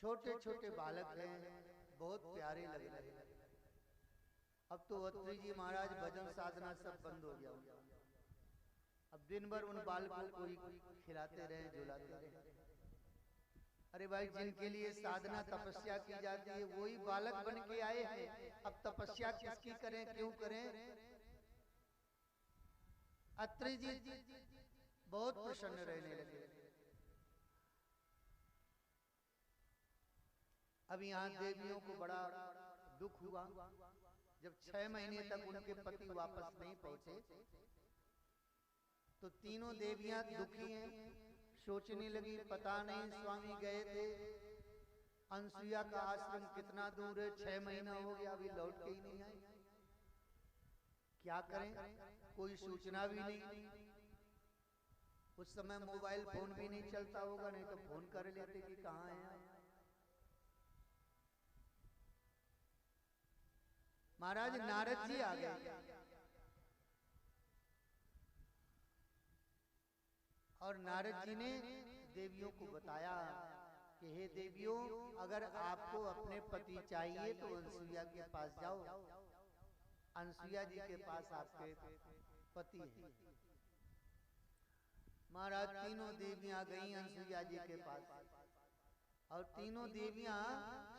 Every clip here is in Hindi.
छोटे छोटे बालक हैं, बहुत प्यारे लग रहे हैं। अब तो अत्रि जी महाराज भजन साधना सब बंद हो गया। अब दिन भर उन बालकों को ही खिलाते रहे, झुलाते रहे। अरे भाई, जिनके लिए साधना तपस्या की जाती है वही बालक बन के आए हैं। अब तपस्या किसकी करें, क्यों करें? अत्रि जी बहुत प्रसन्न रहने लगे। अब यहाँ देवियों को बड़ा दुख हुआ। जब 6 महीने तक उनके पति वापस नहीं पहुंचे तो तीनों देवियां दुखी हैं, सोचने लगी पता नहीं स्वामी गए थे, अनसुईया का आश्रम कितना दूर है, 6 महीना हो गया अभी लौट के ही नहीं आए, क्या करें? कोई सूचना भी नहीं। उस समय मोबाइल फोन भी नहीं चलता होगा, नहीं तो फोन कर लेते कि कहाँ है। महाराज नारद जी आ गए और नारद जी ने देवियों को बताया कि हे देवियों, अगर आपको अपने पति चाहिए तो अनसुईया के पास जाओ। अनसुईया जी के पास आपके पति हैं। महाराज तीनों देवियां गई अनसुईया जी के पास और तीनों देवियां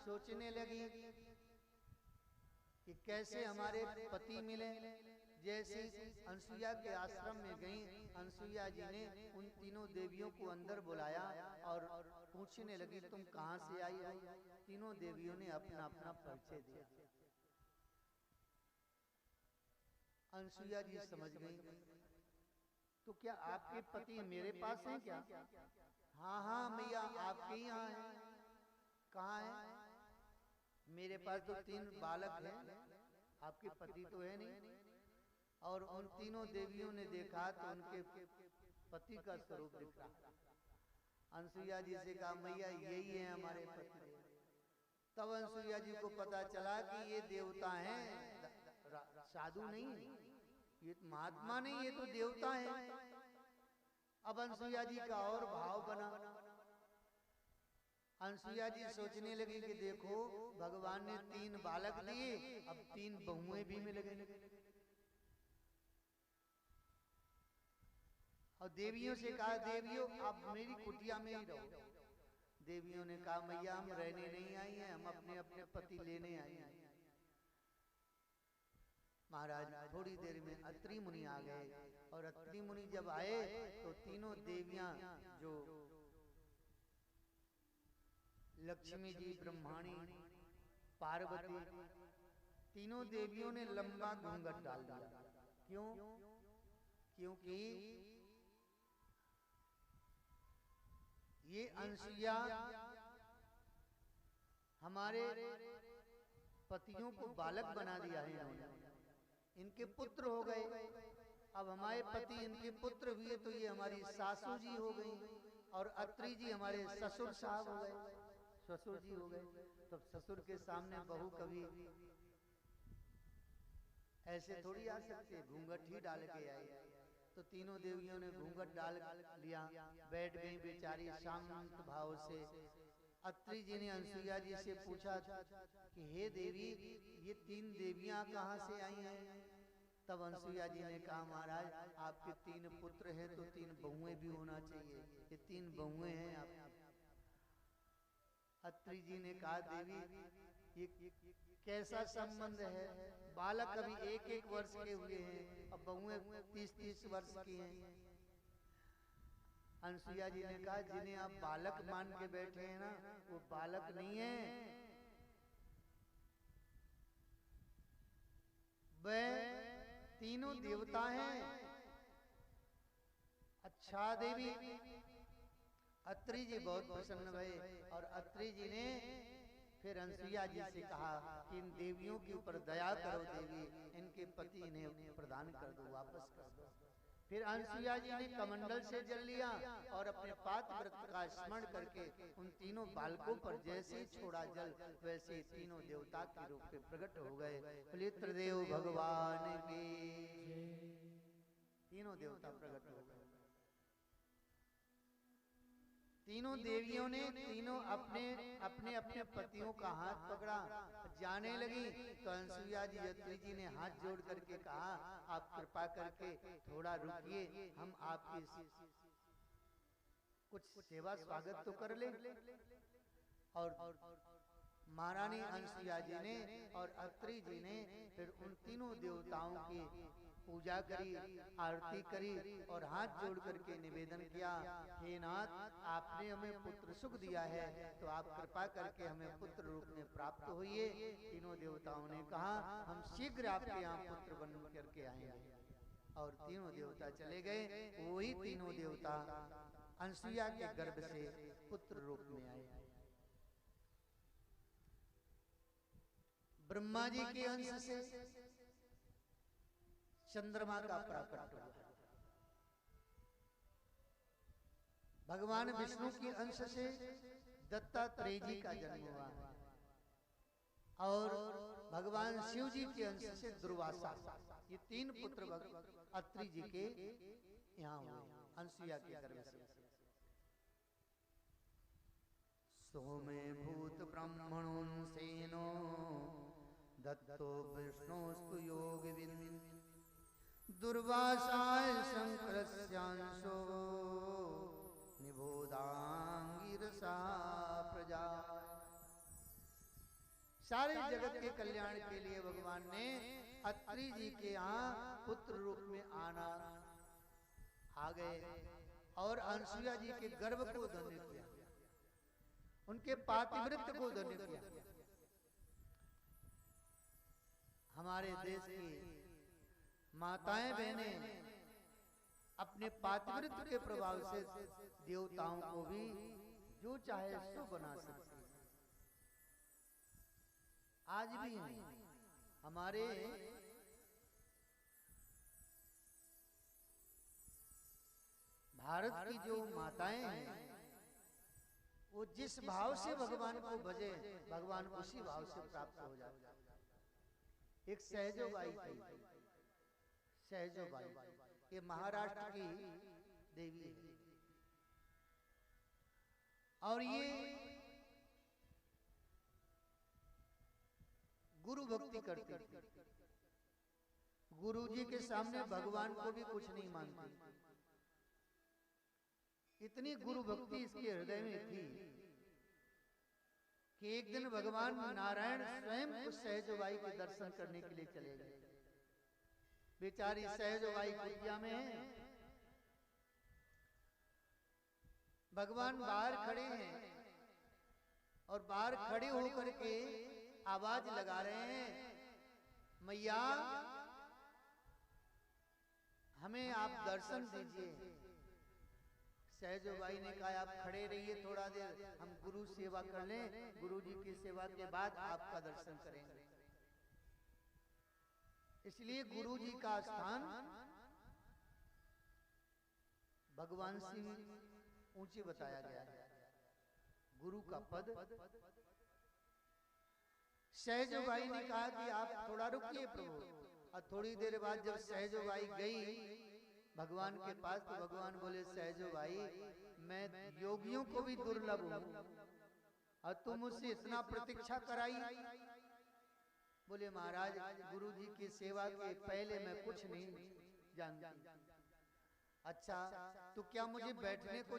सोचने लगी कि कैसे हमारे पति मिले। जैसे अनसुईया के आश्रम में गई, अनसुईया जी ने उन तीनों देवियों को अंदर बुलाया और पूछने लगी तुम कहाँ से आई हो। तीनों देवियों ने अपना अपना परिचय दिया। अनसुईया जी समझ गई, तो क्या आपके पति मेरे पास हैं क्या? हाँ हाँ मैया, आपके ही यहाँ है। कहाँ है? मेरे पास तो 3 बालक हैं, आपके पति तो है नहीं। और उन तीनों देवियों ने देखा तो उनके पति का स्वरूप दिख रहा। अनसुईया जी से कहा मैया यही है हमारे पति। तब अनसुईया जी को पता चला कि ये देवता हैं, साधु नहीं, ये महात्मा नहीं, ये तो देवता हैं। अब अनसुईया जी का और भाव बना। अनसुईया जी सोचने लगी कि देखो भगवान ने 3 बालक दिए, अब 3 बहुएं भी मिल गई। और देवियों से कहा देवियों आप मेरी कुटिया में ही रहो। देवियों ने कहा मैया हम रहने नहीं आई हैं, हम अपने अपने पति लेने आई हैं। महाराज थोड़ी देर में अत्रि मुनि आ गए और अत्रि मुनि जब आए तो तीनों देवियां जो लक्ष्मी जी, ब्रह्माणी, पार्वती, तीनों देवियों ने लंबा घूंघट डाल दिया। क्यों? क्योंकि ये अनसुईया हमारे पतियों को बालक बना दिया है इन्होंने, इनके पुत्र हो गए। अब हमारे पति इनके पुत्र हुए तो ये हमारी सासू जी हो गई और अत्रि जी हमारे ससुर साहब हो गए, ससुर जी हो गए। तो ससुर के सामने बहू कभी ऐसे थोड़ी आ सकते, घूंघट ही डाल के आई। तो तीनों देवियों ने घूंघट डाल लिया, बैठ गई बेचारी शांत भाव से। अत्रि जी ने अनसुईया जी से पूछा कि हे देवी ये 3 देवियां कहाँ से आई हैं? तब अनसुईया जी ने कहा महाराज आपके 3 पुत्र हैं तो 3 बहुएं भी होना चाहिए, ये 3 बहुएं हैं आप। अत्रि जी ने कहा देवी ये कैसा संबंध है? बालक अभी 1-1 वर्ष के हुए हैं, अब बहुएं 30-30 वर्ष की हैं। अनसुईया जी ने कहा जिन्हें आप बालक मान के बैठे हैं ना, वो बालक नहीं है, वे तीनों देवता हैं। अच्छा देवी। अत्रि जी बहुत प्रसन्न हुए और अत्रि जी ने फिर अनसुईया जी से कहा कि इन देवियों के ऊपर दया करो देवी, इनके पति इन्हें प्रदान कर दो, वापस कर दो। फिर अनसुईया जी ने कमंडल से जल लिया और अपने पात्र व्रत का स्मरण करके उन तीनों बालकों पर जैसे ही छोड़ा जल, वैसे तीनों देवता के रूप में प्रकट हो गए। त्रिदेव भगवान के तीनों देवता प्रकट हो गए। तीनों देवियों ने तीनों अपने अपने अपने पतियों का हाथ पकड़ा, जाने लगी तो अनसुईया जी अत्रि जी ने हाथ जोड़ करके कहा, आप कृपा करके थोड़ा रुकिए, हम आपकी कुछ सेवा स्वागत तो कर ले। और महारानी अनसुईया जी ने और अत्रि जी ने फिर उन तीनों देवताओं की पूजा करी, आरती करी और हाथ जोड़ करके निवेदन किया, हे नाथ, आपने हमें पुत्र सुख दिया है तो आप कृपा करके हमें पुत्र रूप में प्राप्त होइए। तीनों देवताओं ने कहा, हम शीघ्र आपके यहाँ पुत्र बन करके आएंगे। और तीनों देवता चले गए। वही तीनों देवता अनसुईया के गर्भ से पुत्र रूप में आए। ब्रह्मा जी के अंश से चंद्रमा का प्रकट हुआ, भगवान विष्णु के अंश से दत्तात्रेय जी का जन्म हुआ और भगवान शिव जी के अंश से दुर्वासा। ये तीन पुत्र अत्रि जी के यहाँ हुए अनसुईया के गर्भ से। सोमे भूत ब्रह्मणों सेनो दत्तो विष्णुस्तु योगिविन् दुर्वासाय शंकरस्यांशो निबोधांगिरसा प्रजा। सारे जगत के कल्याण के लिए भगवान ने अत्रि जी के यहाँ पुत्र रूप में आना आ गए और अनसुईया जी के गर्भ को धन्य किया, उनके पातिव्रत्य को धन्य किया। हमारे देश की माताएं बहनें अपने पातिव्रत्य के प्रभाव से देवताओं को भी जो चाहे सो बना सकती है। आज भी हमारे भारत की जो माताएं हैं, वो जिस भाव से भगवान को भजे, भगवान उसी भाव से प्राप्त हो जाता है। एक सहजोबाई थी, सहजोबाई, ये महाराष्ट्र की देवी है और ये गुरु भक्ति करती थी। गुरु जी के सामने भगवान को भी कुछ नहीं मानती, इतनी गुरु भक्ति इसके हृदय में थी कि एक दिन भगवान नारायण स्वयं उस सहजोबाई के दर्शन करने के लिए चले गए। बेचारी सहजोबाई कुटिया में है, भगवान बाहर खड़े हैं और बाहर खड़े होकर के आवाज लगा रहे हैं, मैया हमें आप दर्शन दीजिए। सहजोबाई ने कहा, आप खड़े रहिए थोड़ा देर, हम गुरु सेवा कर लें, गुरु जी की सेवा के बाद आपका दर्शन करेंगे। इसलिए गुरु जी का स्थान भगवान से ऊंचे बताया गया है, गुरु का पद। सहजोबाई ने कहा कि आप थोड़ा रुकिए प्रभु। और थोड़ी देर बाद जब सहजोबाई गई भगवान के पास तो भगवान बोले, सहजोबाई मैं योगियों को भी दुर्लभ हूं और तुम मुझसे इतना प्रतीक्षा कराई। बोले महाराज, गुरु जी की सेवा के पहले मैं कुछ नहीं जानती। अच्छा तो क्या मुझे बैठने को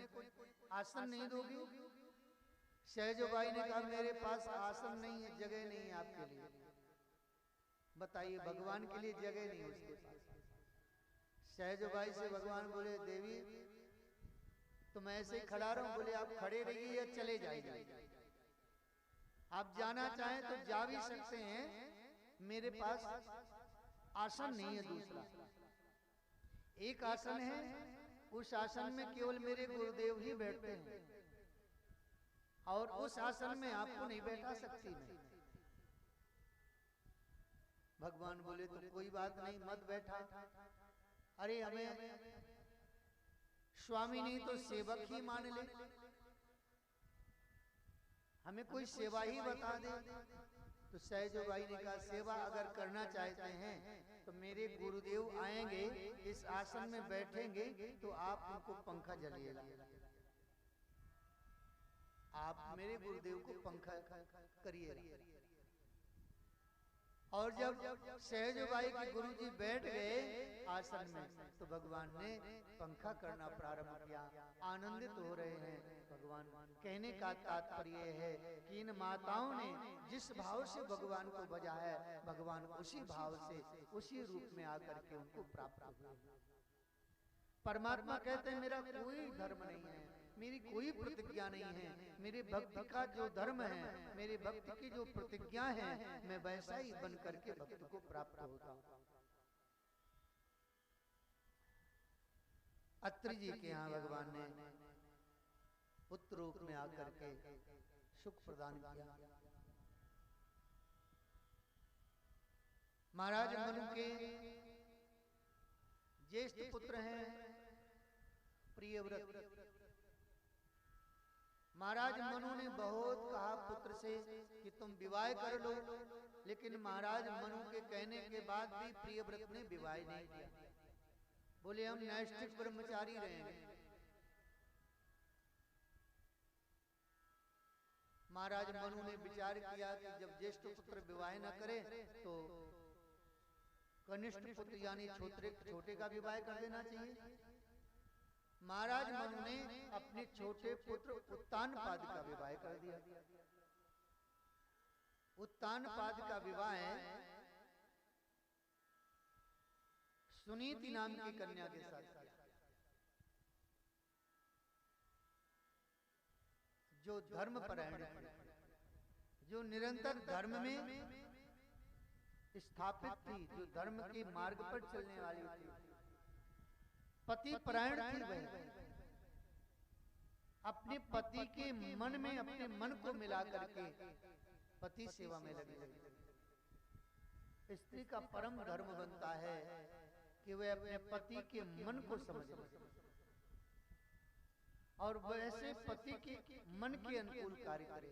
आसन नहीं दोगी? सहजोबाई ने कहा, मेरे पास आसन नहीं है, जगह नहीं है आपके लिए। बताइए, भगवान के लिए जगह नहीं उसके पास। सहजोबाई से भगवान बोले, देवी तुम ऐसे ही खड़ा रहो। बोले, आप खड़े रहिए या चले जाइए, आप जाना चाहें तो जा भी सकते हैं, मेरे पास आसन नहीं है दूसरा। एक आसन है, उस आसन में केवल मेरे गुरुदेव ही बैठते हैं और उस आसन में आपको नहीं बैठा सकती मैं। भगवान बोले, तो कोई बात नहीं, मत बैठा। अरे हमें स्वामी नहीं तो सेवक ही मान ले, हमें कोई सेवा ही बता दे। तो सहजोबाई ने कहा, सेवा अगर करना चाहते हैं तो मेरे गुरुदेव आएंगे, इस आसन में बैठेंगे तो आप उनको पंखा जलिएगा। आप मेरे गुरुदेव को पंखा करिए। और जब सहजबाई के गुरुजी बैठ गए आसन में तो भगवान ने पंखा करना प्रारंभ किया। आनंदित हो रहे हैं भगवान। कहने का तात्पर्य है कि इन माताओं ने जिस भाव से भगवान को बजा है, भगवान उसी भाव से उसी रूप में आकर के उनको प्राप्त हुए। परमात्मा कहते हैं मेरा कोई धर्म नहीं है, मेरी कोई प्रतिज्ञा नहीं है, मेरे भक्ति का जो धर्म है, मेरे भक्ति की जो प्रतिज्ञा है, मैं वैसा ही बन करके भक्त को प्राप्त होता हूँ। अत्रि जी के यहाँ भगवान ने पुत्र रूप में आकर के सुख प्रदान किया। महाराज मनु के ज्येष्ठ पुत्र हैं प्रियव्रत। महाराज मनु ने बहुत कहा पुत्र से कि तुम विवाह कर लो, लेकिन महाराज मनु के कहने के बाद भी प्रियव्रत ने विवाह नहीं किया। बोले हम नैष्ठिक ब्रह्मचारी रहेंगे। महाराज मनु ने विचार किया कि जब ज्येष्ठ पुत्र विवाह न करे तो कनिष्ठ पुत्र यानी छोटे का विवाह कर देना चाहिए। महाराज मनु ने अपने छोटे पुत्र उत्तानपाद का विवाह कर दिया। उत्तानपाद का विवाह सुनीति नाम की कन्या के साथ किया, जो धर्म परायण थी, जो निरंतर धर्म में स्थापित थी, जो धर्म के मार्ग पर चलने वाली थी, पति परायण थी। वह अपने पति के मन में अपने मन को मिला करके पति सेवा में लगी रही। स्त्री का परम धर्म बनता है कि वह अपने पति के मन को समझे और वैसे पति के मन के अनुकूल कार्य करे।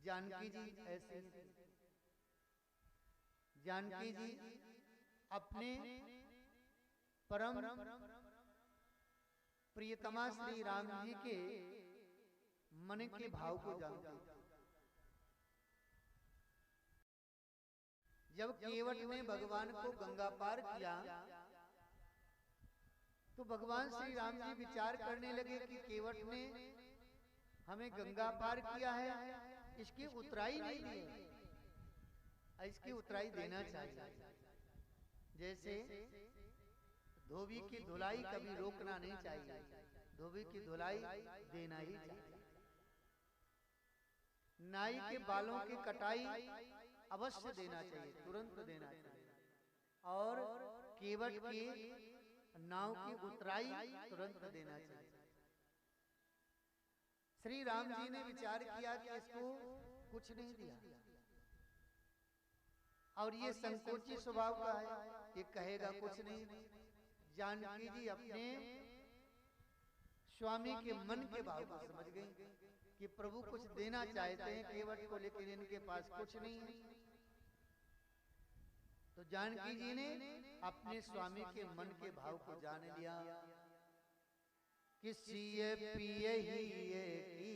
जानकी जी ऐसे ही, जानकी जी अपने परम प्रियतमा श्री राम जी के मन के भाव को जानते थे। जब केवट ने भगवान को गंगा पार किया तो भगवान श्री राम जी विचार करने लगे कि केवट ने हमें गंगा पार किया है, इसकी उतराई नहीं दी, इसकी उतराई देना चाहिए। जैसे धोबी की धुलाई कभी रोकना नहीं चाहिए, धोबी की धुलाई देना ही चाहिए। नाई के बालों की कटाई अवश्य देना चाहिए, तुरंत देना चाहिए। और केवट की नाव की उतराई तुरंत देना चाहिए। श्री राम जी ने विचार किया कि इसको कुछ नहीं दिया और ये संकोची स्वभाव का है, ये कहेगा कुछ नहीं। जानकी जी अपने स्वामी के मन के भाव को समझ गई कि प्रभु कुछ देना चाहते हैं केवट को, लेकिन इनके पास कुछ नहीं है। तो जानकी जी ने अपने स्वामी के मन के भाव को जान लिया। किसी पिए ही की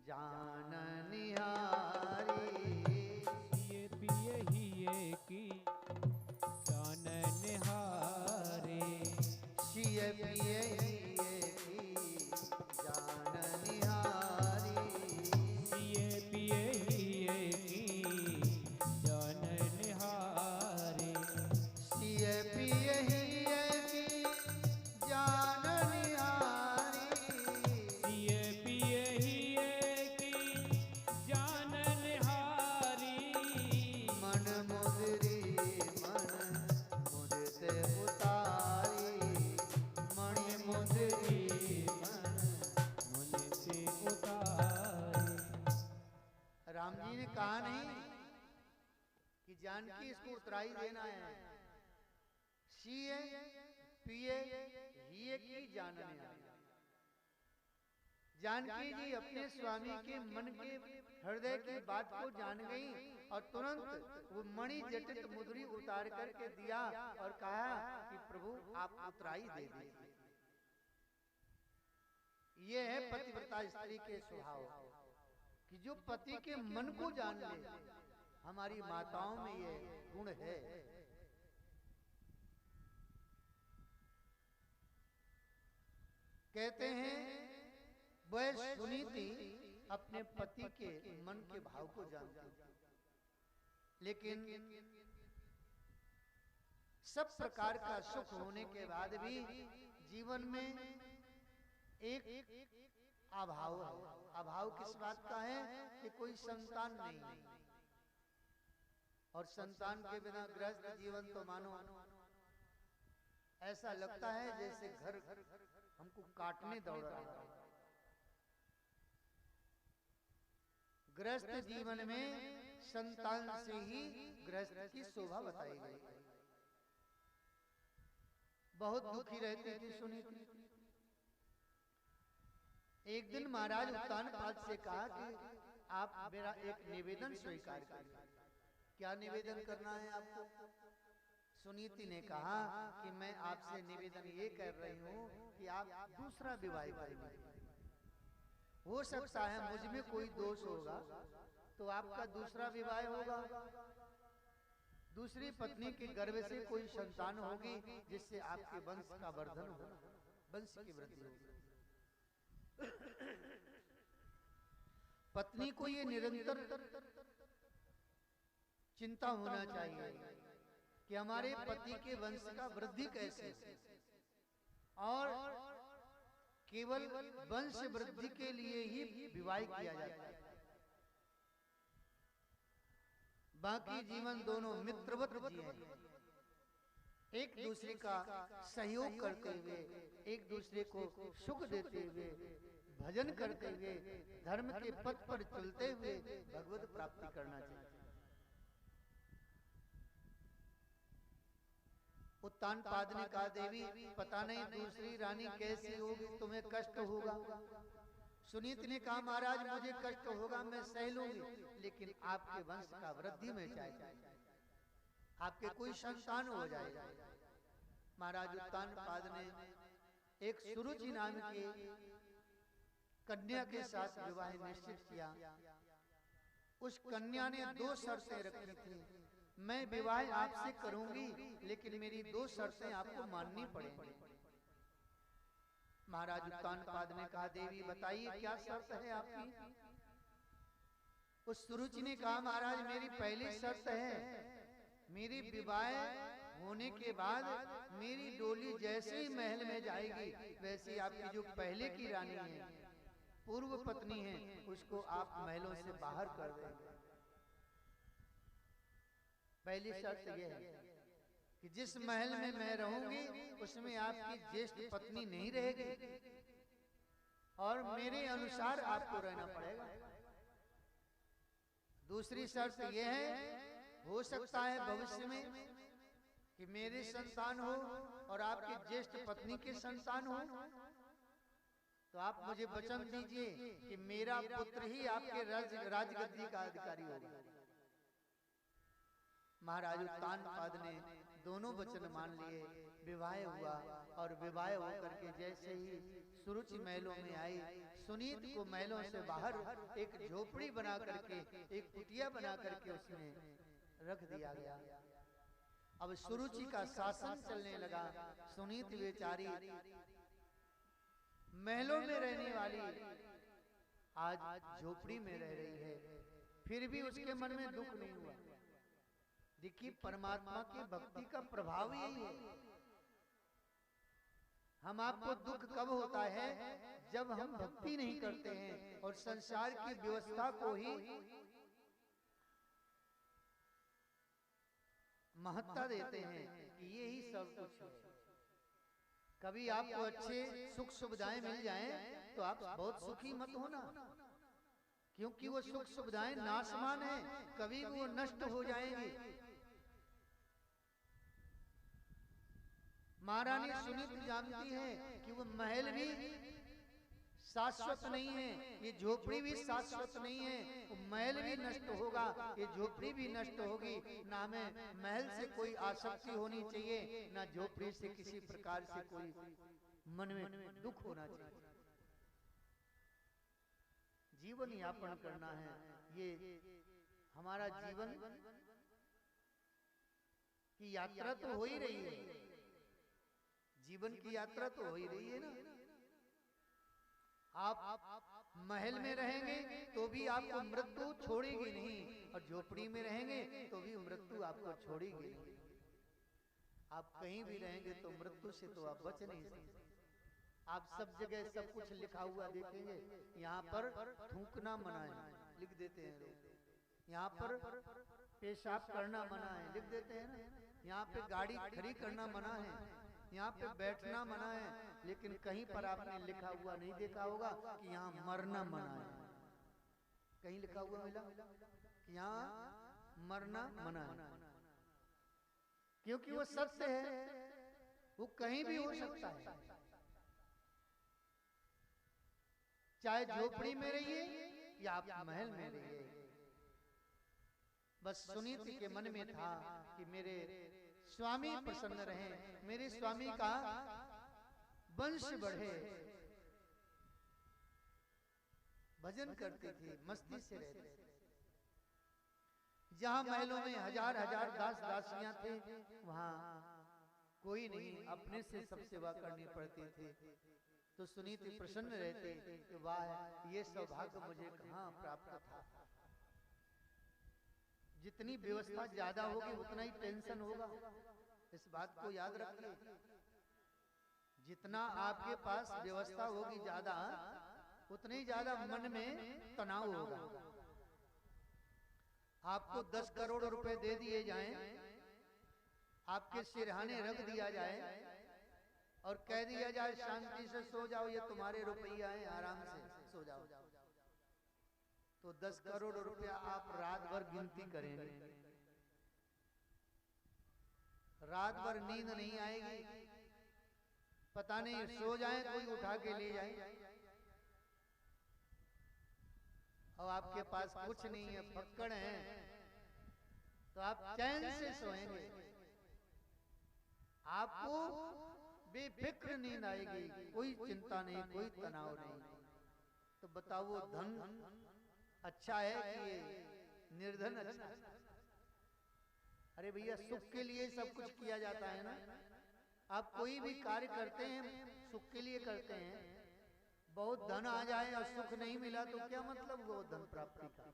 जान निहारी, ये पिए ही की जान निहारी, सिए पिए ही की जान निहारी, ये पिए ही की जान निहारी, सिए पिए ही की जान निहारी, ये पिए ही की जान निहारी, मन मुदरी मन मुदते उतारी, मणि मुदरी मन मुझसे उतारी। राम जी ने कहा नहीं कि जानकी इसको उतराई देना है। सिए पिए हिए की जानने। जानकी जी अपने स्वामी के मन के हृदय की बात को जान गई और तुरंत वो मणि जटित मुद्री उतार करके दिया और कहा कि प्रभु आप उतराई दे दीजिए। ये है पतिव्रता स्त्री के स्वभाव कि जो पति के मन को जान ले। हमारी माताओं में ये गुण है। कहते हैं वह सुनीति अपने पति के मन के भाव को जानती, लेकिन सब प्रकार का सुख होने के बाद भी जीवन में एक अभाव है। अभाव किस बात का है कि कोई संतान नहीं है, और संतान के बिना गृहस्थ जीवन तो मानो ऐसा लगता है जैसे घर हमको काटने दौड़ रहा है। गृहस्थ जीवन में संतान से ही गृहस्थ की शोभा बताई गई। बहुत दुखी रहती थी सुनीति। एक दिन महाराज उत्तानपाद से कहा कि आप मेरा एक निवेदन स्वीकार करिए। क्या निवेदन करना है आपको? सुनीति ने कहा कि मैं आपसे निवेदन ये कर रही हूँ कि आप दूसरा विवाह करेंगे। हो सकता है मुझ में कोई दोष होगा तो आपका दूसरा विवाह होगा, दूसरी पत्नी के गर्भ से कोई संतान होगी जिससे आपके वंश का वर्धन होगा, वंश की वृद्धि होगी। पत्नी को ये निरंतर चिंता होना चाहिए कि हमारे पति के वंश का वृद्धि कैसे, और केवल वंश वृद्धि के लिए ही विवाह किया जाता है। बाकी जीवन दोनों मित्रवत जिए, एक दूसरे का सहयोग करते हुए, एक दूसरे को सुख देते हुए, भजन करते हुए, धर्म के पथ पर चलते हुए भगवत प्राप्ति करना चाहिए। उत्तानपाद ने कहा, देवी पता नहीं दूसरी रानी कैसी होगी, तुम्हें कष्ट होगा। सुनीति ने कहा, महाराज मुझे कष्ट होगा, मैं सह लूंगी, लेकिन आपके वंश का वृद्धि में चाहिए, आपके कोई संतान हो जाएगा। महाराज उत्तानपाद ने एक सुरुचि नाम की कन्या के साथ विवाह निश्चित किया। उस कन्या ने 2 शर्तें रखी थी। मैं विवाह आपसे करूंगी, लेकिन मेरी 2 शर्तें आपको माननी पड़ेंगी। महाराज उत्तानपाद ने कहा, देवी बताइए क्या शर्त है आपकी? उस सुरुचि ने कहा, महाराज मेरी पहली शर्त है, मेरी विवाह होने के बाद मेरी डोली जैसे ही महल में जाएगी वैसे आपकी जो पहले की रानी है, पूर्व पत्नी है, उसको आप महलों से बाहर कर देंगे। पहली शर्त यह है कि जिस महल में मैं रहूंगी उसमें आपकी ज्येष्ठ पत्नी नहीं रहेगी, और मेरे अनुसार आपको रहना पड़ेगा। दूसरी शर्त यह है, हो सकता है भविष्य में कि मेरे संतान हो और आपकी ज्येष्ठ पत्नी के संतान हो, तो आप मुझे वचन दीजिए कि मेरा पुत्र ही आपके राजगद्दी का अधिकारी होगा। महाराज उत्तानपाद ने दोनों वचन मान लिए। विवाह हुआ, और विवाह होकर के जैसे ही सुरुचि महलों में आई, सुनीत को महलों से बाहर एक झोपड़ी बना करके, एक कुटिया बना करके उसमें रख दिया गया। अब सुरुचि का शासन चलने लगा। सुनीत बेचारी महलों में रहने वाली आज झोपड़ी में रह रही है, फिर भी उसके मन में दुख नहीं हुआ। देखिए परमात्मा की भक्ति का प्रभाव यही है। हम आपको दुख कब होता है? जब हम भक्ति नहीं करते हैं और संसार की व्यवस्था को ही महत्ता देते हैं कि ये ही सब कुछ है। कभी आपको अच्छे सुख सुविधाएं मिल जाएं तो आप बहुत सुखी मत होना, क्योंकि वो सुख सुविधाएं नाशवान है, कभी वो नष्ट हो जाएंगी। महारानी सुनीति जानती है कि वो महल भी शाश्वत नहीं है, ये झोपड़ी भी शाश्वत नहीं है, वो महल भी नष्ट होगा, ये झोपड़ी भी नष्ट होगी। ना हमें महल से कोई आसक्ति होनी चाहिए, ना झोपड़ी से किसी प्रकार से कोई मन में दुख होना चाहिए। जीवन यापन करना है। ये हमारा जीवन की यात्रा तो हो ही रही है, जीवन की यात्रा तो हो ही रही है ना। आप महल में रहेंगे तो भी आपको मृत्यु छोड़ेगी नहीं, और झोपड़ी में रहेंगे तो भी मृत्यु आपको छोड़ेगी नहीं। आप कहीं भी रहेंगे तो मृत्यु से तो आप बच नहीं सकते। आप सब जगह सब कुछ लिखा हुआ देखेंगे, यहाँ पर थूकना मना है, लिख देते हैं लोग। यहाँ पर पेशाब करना मना है, लिख देते हैं ना। यहाँ पे गाड़ी खड़ी करना मना है, यहाँ पे बैठना मना है, लेकिन कहीं पर आपने लिखा हुआ नहीं देखा होगा कि यहाँ मरना मना है। कहीं लिखा हुआ मिला कि यहाँ मरना मना है, क्योंकि वो सत्य है, वो कहीं भी हो सकता है। चाहे झोपड़ी में रहिए या आप महल में रहिए। बस सुनीति के मन में था कि मेरे स्वामी प्रसन्न रहे, मेरे स्वामी का वंश बढ़े। भजन करते थे, मस्ती से रहते थे। जहां महलों में हजार हजार दास दासियां थे, वहां कोई नहीं, अपने से सब सेवा करनी पड़ती थी। तो सुनीति प्रसन्न रहते कि वाह, ये सौभाग्य मुझे कहाँ प्राप्त था। जितनी व्यवस्था ज्यादा होगी उतना ही टेंशन होगा, इस बात को याद रखिए। जितना आपके पास व्यवस्था होगी ज्यादा, उतनी ज्यादा मन में तनाव होगा। आपको 10 करोड़ रुपए दे दिए जाएं, आपके सिरहाने रख दिया जाए और कह दिया जाए शांति से सो जाओ, ये तुम्हारे रुपया है, आराम से सो जाओ, तो 10 करोड़ रुपया आप रात भर गिनती करेंगे, रात भर नींद नहीं आएगी। पता नहीं सो जाए कोई उठा के ले जाए, और आपके पास कुछ नहीं है, फक्कड़ है, तो आप चैन से सोएंगे। आपको बेफिक्र नींद आएगी, कोई चिंता नहीं, कोई तनाव नहीं। तो बताओ वो धन अच्छा है कि निर्धन अच्छा है? अरे भैया, सुख के लिए सब कुछ किया जाता है ना। आप कोई भी कार्य करते हैं सुख के लिए करते हैं। बहुत धन आ जाए और सुख नहीं मिला तो क्या मतलब वो धन प्राप्ति का।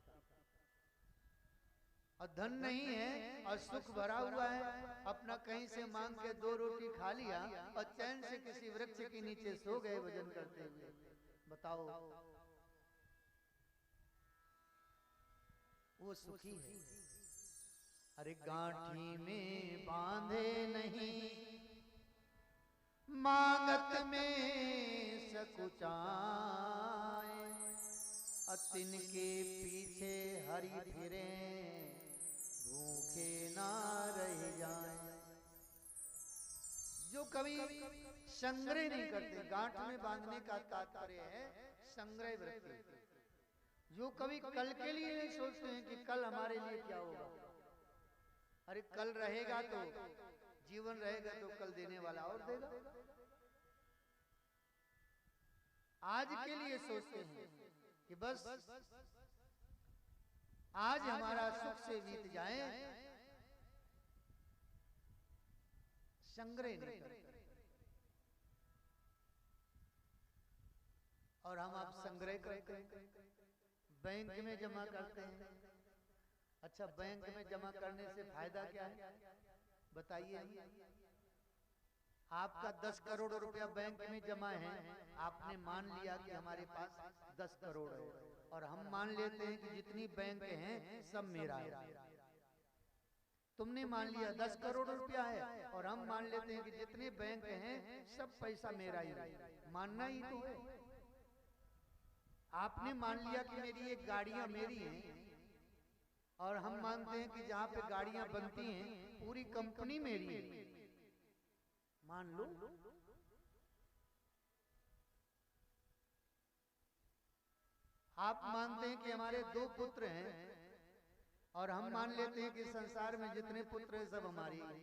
और धन नहीं है और सुख भरा हुआ है, अपना कहीं से मांग के 2 रोटी खा लिया और चैन से किसी वृक्ष के नीचे सो गए भजन करते हुए। बताओ वो सुखी है? अरे गांठी में बांधे नहीं, मांगत में सकुचाए, अतिन के पीछे हरि फिरे, भूखे ना रह जाए। जो कभी संग्रह नहीं करते, गांठ में बांधने का तात्पर्य है संग्रह वृत्ति। जो कभी कल के लिए नहीं सोचते हैं कि कल हमारे लिए क्या होगा। अरे कल रहेगा तो जीवन रहेगा तो कल देने वाला और देगा। आज के लिए सोचते हैं कि बस आज हमारा सुख से बीत जाए, संग्रह नहीं करते। और हम आप संग्रह करते हैं, बैंक में जमा करते हैं। अच्छा, बैंक में जमा करने से फायदा क्या है बताइए। आपका 10 करोड़ रुपया बैंक में जमा है, आपने मान लिया कि हमारे पास 10 करोड़ है, और हम मान लेते हैं कि जितनी बैंक हैं सब मेरा है। तुमने मान लिया 10 करोड़ रुपया है, और हम मान लेते हैं कि जितने बैंक हैं सब पैसा मेरा ही है। मानना ही तो है। आपने मान लिया कि मेरी ये गाड़ियां मेरी हैं, और हम मानते हैं कि जहां पे गाड़ियां बनती हैं पूरी कंपनी मेरी है। मान लो। आप मानते हैं कि हमारे 2 पुत्र हैं, और हम मान लेते हैं कि संसार में जितने पुत्र हैं सब हमारी हैं।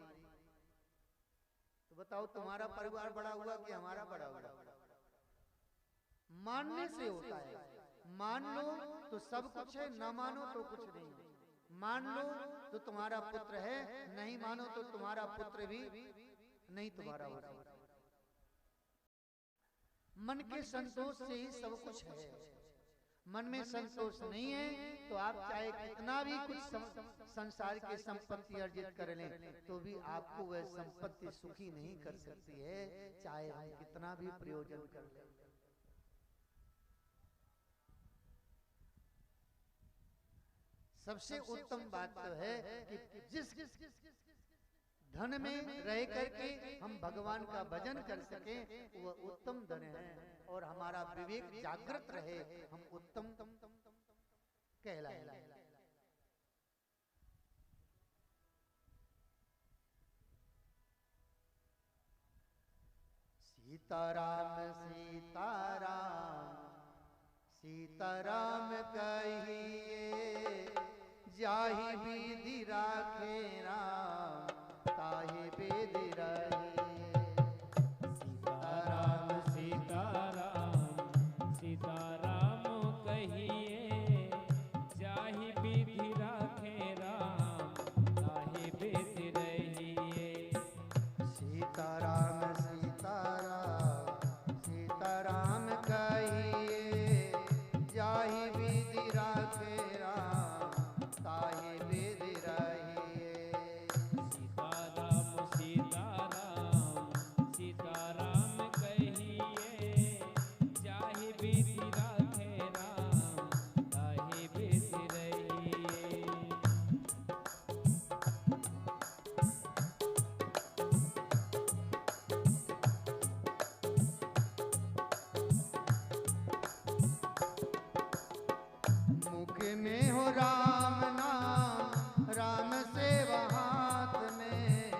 तो बताओ तुम्हारा परिवार बड़ा हुआ कि हमारा बड़ा हुआ? मानने से होता है। मान लो तो सब कुछ है, ना मानो तो कुछ नहीं। मान लो तो तुम्हारा पुत्र है, नहीं मानो तो तुम्हारा पुत्र भी नहीं तुम्हारा होगा। मन के संतोष से ही सब कुछ है। मन में संतोष नहीं है तो आप चाहे कितना भी कुछ संसार की संपत्ति अर्जित कर लें तो भी आपको वह संपत्ति सुखी नहीं कर सकती है, चाहे हम कितना भी प्रयोजन कर लें। सबसे उत्तम बात तो है कि जिस धन में रह करके हम भगवान का भजन कर सकें वह उत्तम धन है, और हमारा विवेक जागृत रहे, हम उत्तम कहलाए। सीताराम सीताराम सीताराम कहिए, जाहि विधि राखे राम ताहि विधि रहिए। सीताराम सीताराम सीताराम कहिए, जाहि विधि राखे राम ताहि विधि रहिए। सीताराम सीताराम सीताराम कहिए, जाहि विधि राखे राम ताहि विधि रहिए। सीताराम सीताराम सीताराम कहिए, जाहि विधि राखे राम ताहि विधि रहिए। मुख में हो राम नाम, राम सेवा हाथ में,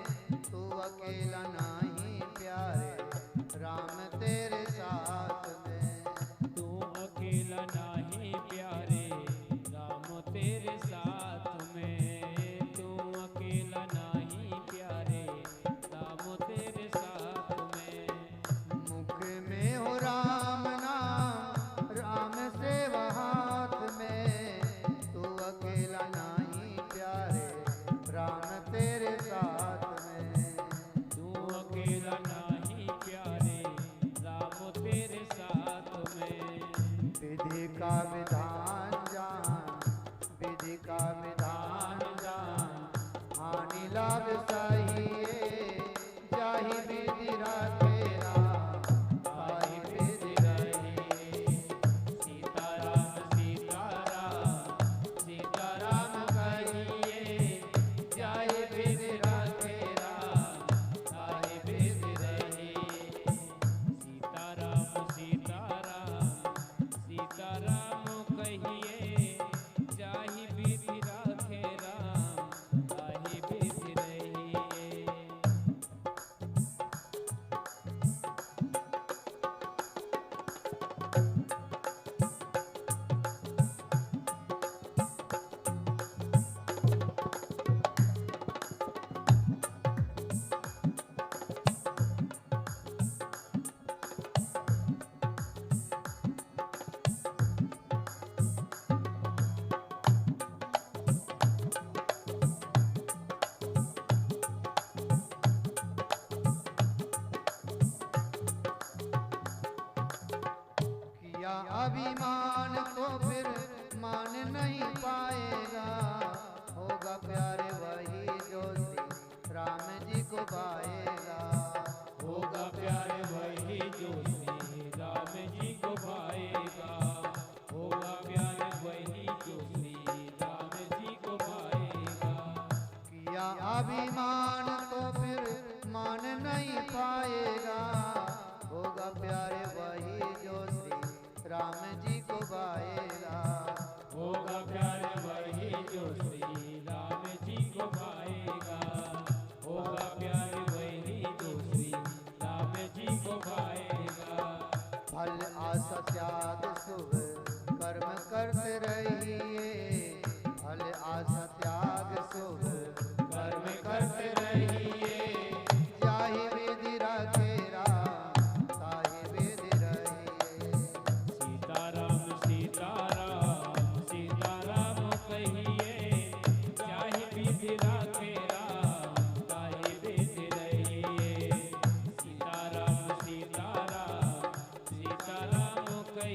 तू अकेला नहीं प्यारे, राम तेरे साथ में। तू अकेला नाही प्यारे, राम तेरे साथ में। तू अकेला नाही प्यारे, राम तेरे साथ में। मुख में हो राम नाम, राम सेवा हाथ में, तू अकेला नहीं प्यारे, राम तेरे साथ में। तू अकेला नाही प्यारे, राम तेरे साथ में। विधि का विधान जान, विधि का विधान जान, हानि लाभ सहिए, जाहि विधि राखे राम ताहि विधि रहिए। सीताराम सीताराम सीताराम कहिए, जाहि विधि राखे राम ताहि विधि रहिए। सीताराम सीताराम सीताराम कहिए, जाहि विधि राखे राम ताहि विधि रहिए। किया अभिमान तो फिर मान नहीं पाएगा, होगा प्यारे वही जो श्री राम जी को पाएगा। होगा प्यारे वही जो श्री राम जी को भाएगा। होगा प्यारे वही जो श्री राम जी को भाएगा। किया अभिमान तो फिर मान नहीं पाएगा, होगा प्यारे वही जो श्री राम जी को पाएगा। होगा प्यारे वही जो श्री राम जी को भाएगा। होगा प्यारे वही जो श्री राम जी को भाएगा। फल आशा त्याग शुभ कर्म करते रहिए, फल आशा त्याग शुभ कर्म करते रहिए, जाहि विधि राखे राम ताहि विधि रहिए। सीताराम सीताराम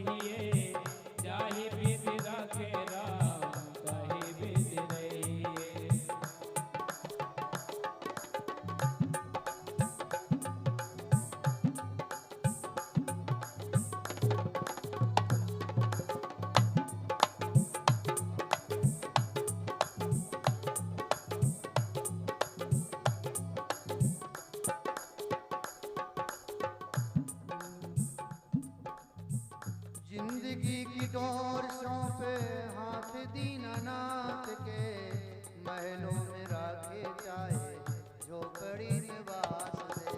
कहिए, जाहि विधि राखे राम ताहि विधि रहिए। जिंदगी की डोर सौंपे हाथ दीनानाथ के, महलों में राखे चाहे झोपड़ी में वास दे।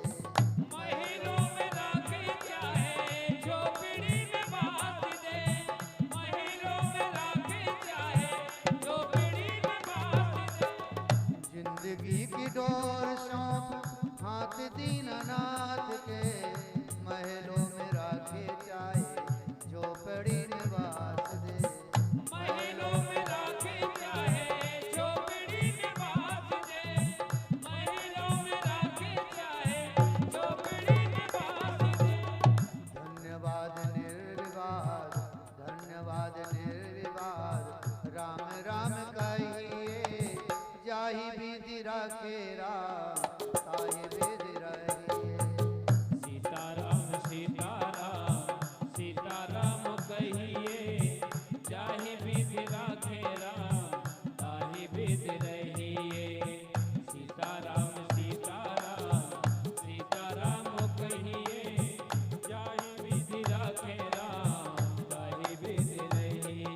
महलों में राखे चाहे झोपड़ी में वास दे, महलों में राखे चाहे झोपड़ी में वास दे। जिंदगी की डोर सौंप हाथ दीनानाथ के, महलों में राखे चाहे झोपड़ी में वास दे। महलों में राखे चाहे झोपड़ी में वास दे, महलों में राखे चाहे झोपड़ी में वास दे। धन्यवाद निर्विवाद, धन्यवाद निर्विवाद, राम राम कहिए, जाहि विधि राखे राम ताहि विधि रहिए। सीताराम सीताराम सीताराम कहिए, जाहि विधि राखे राम ताहि विधि रहिए। सीताराम सीताराम सीताराम कहिए, जाहि विधि राखे राम ताहि विधि रहिए।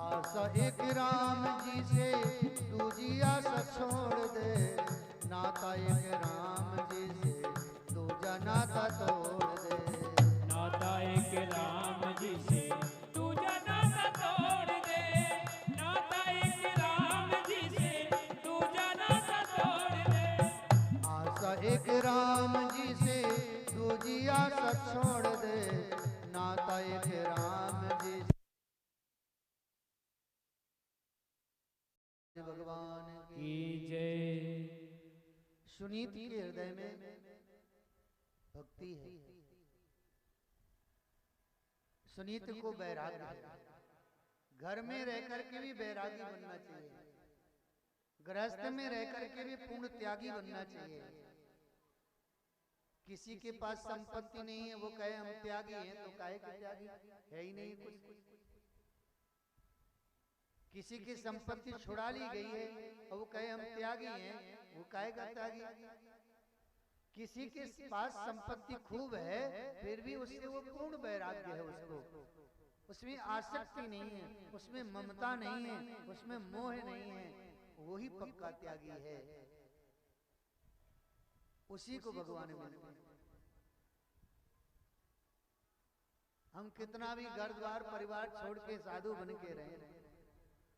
आशा एक राम जी से दूजी आशा छोड़ दे, नाता एक राम जी से दूजा नाता तोड़ दे। नाता एक राम जी से दूजा नाता तोड़ दे, नाता एक राम जी से दूजा नाता तोड़ दे। आशा एक राम जी से दूजी आशा छोड़ दे, नाता एक राम जी से। भगवान की जय। सुनीत के हृदय में भक्ति है। सुनीत को बैराग्य है। घर में रह करके भी बैरागी बनना चाहिए, गृहस्थ में रह करके भी पूर्ण त्यागी बनना चाहिए। किसी के पास संपत्ति नहीं है, वो कहे हम त्यागी हैं, तो काहे के त्यागी, है ही नहीं कुछ। किसी की संपत्ति छुड़ा ली गई है और वो कहे हम त्यागी हैं, वो काहे का त्यागी। किसी के पास संपत्ति खूब है, फिर भी उससे वो पूर्ण वैराग्य है, उसको उसमें आसक्ति नहीं है, उसमें ममता नहीं है, उसमें मोह नहीं है, वही पक्का त्यागी है। उसी को भगवान मिलते हैं। हम कितना भी घर द्वार परिवार छोड़ के साधु बन के रहे,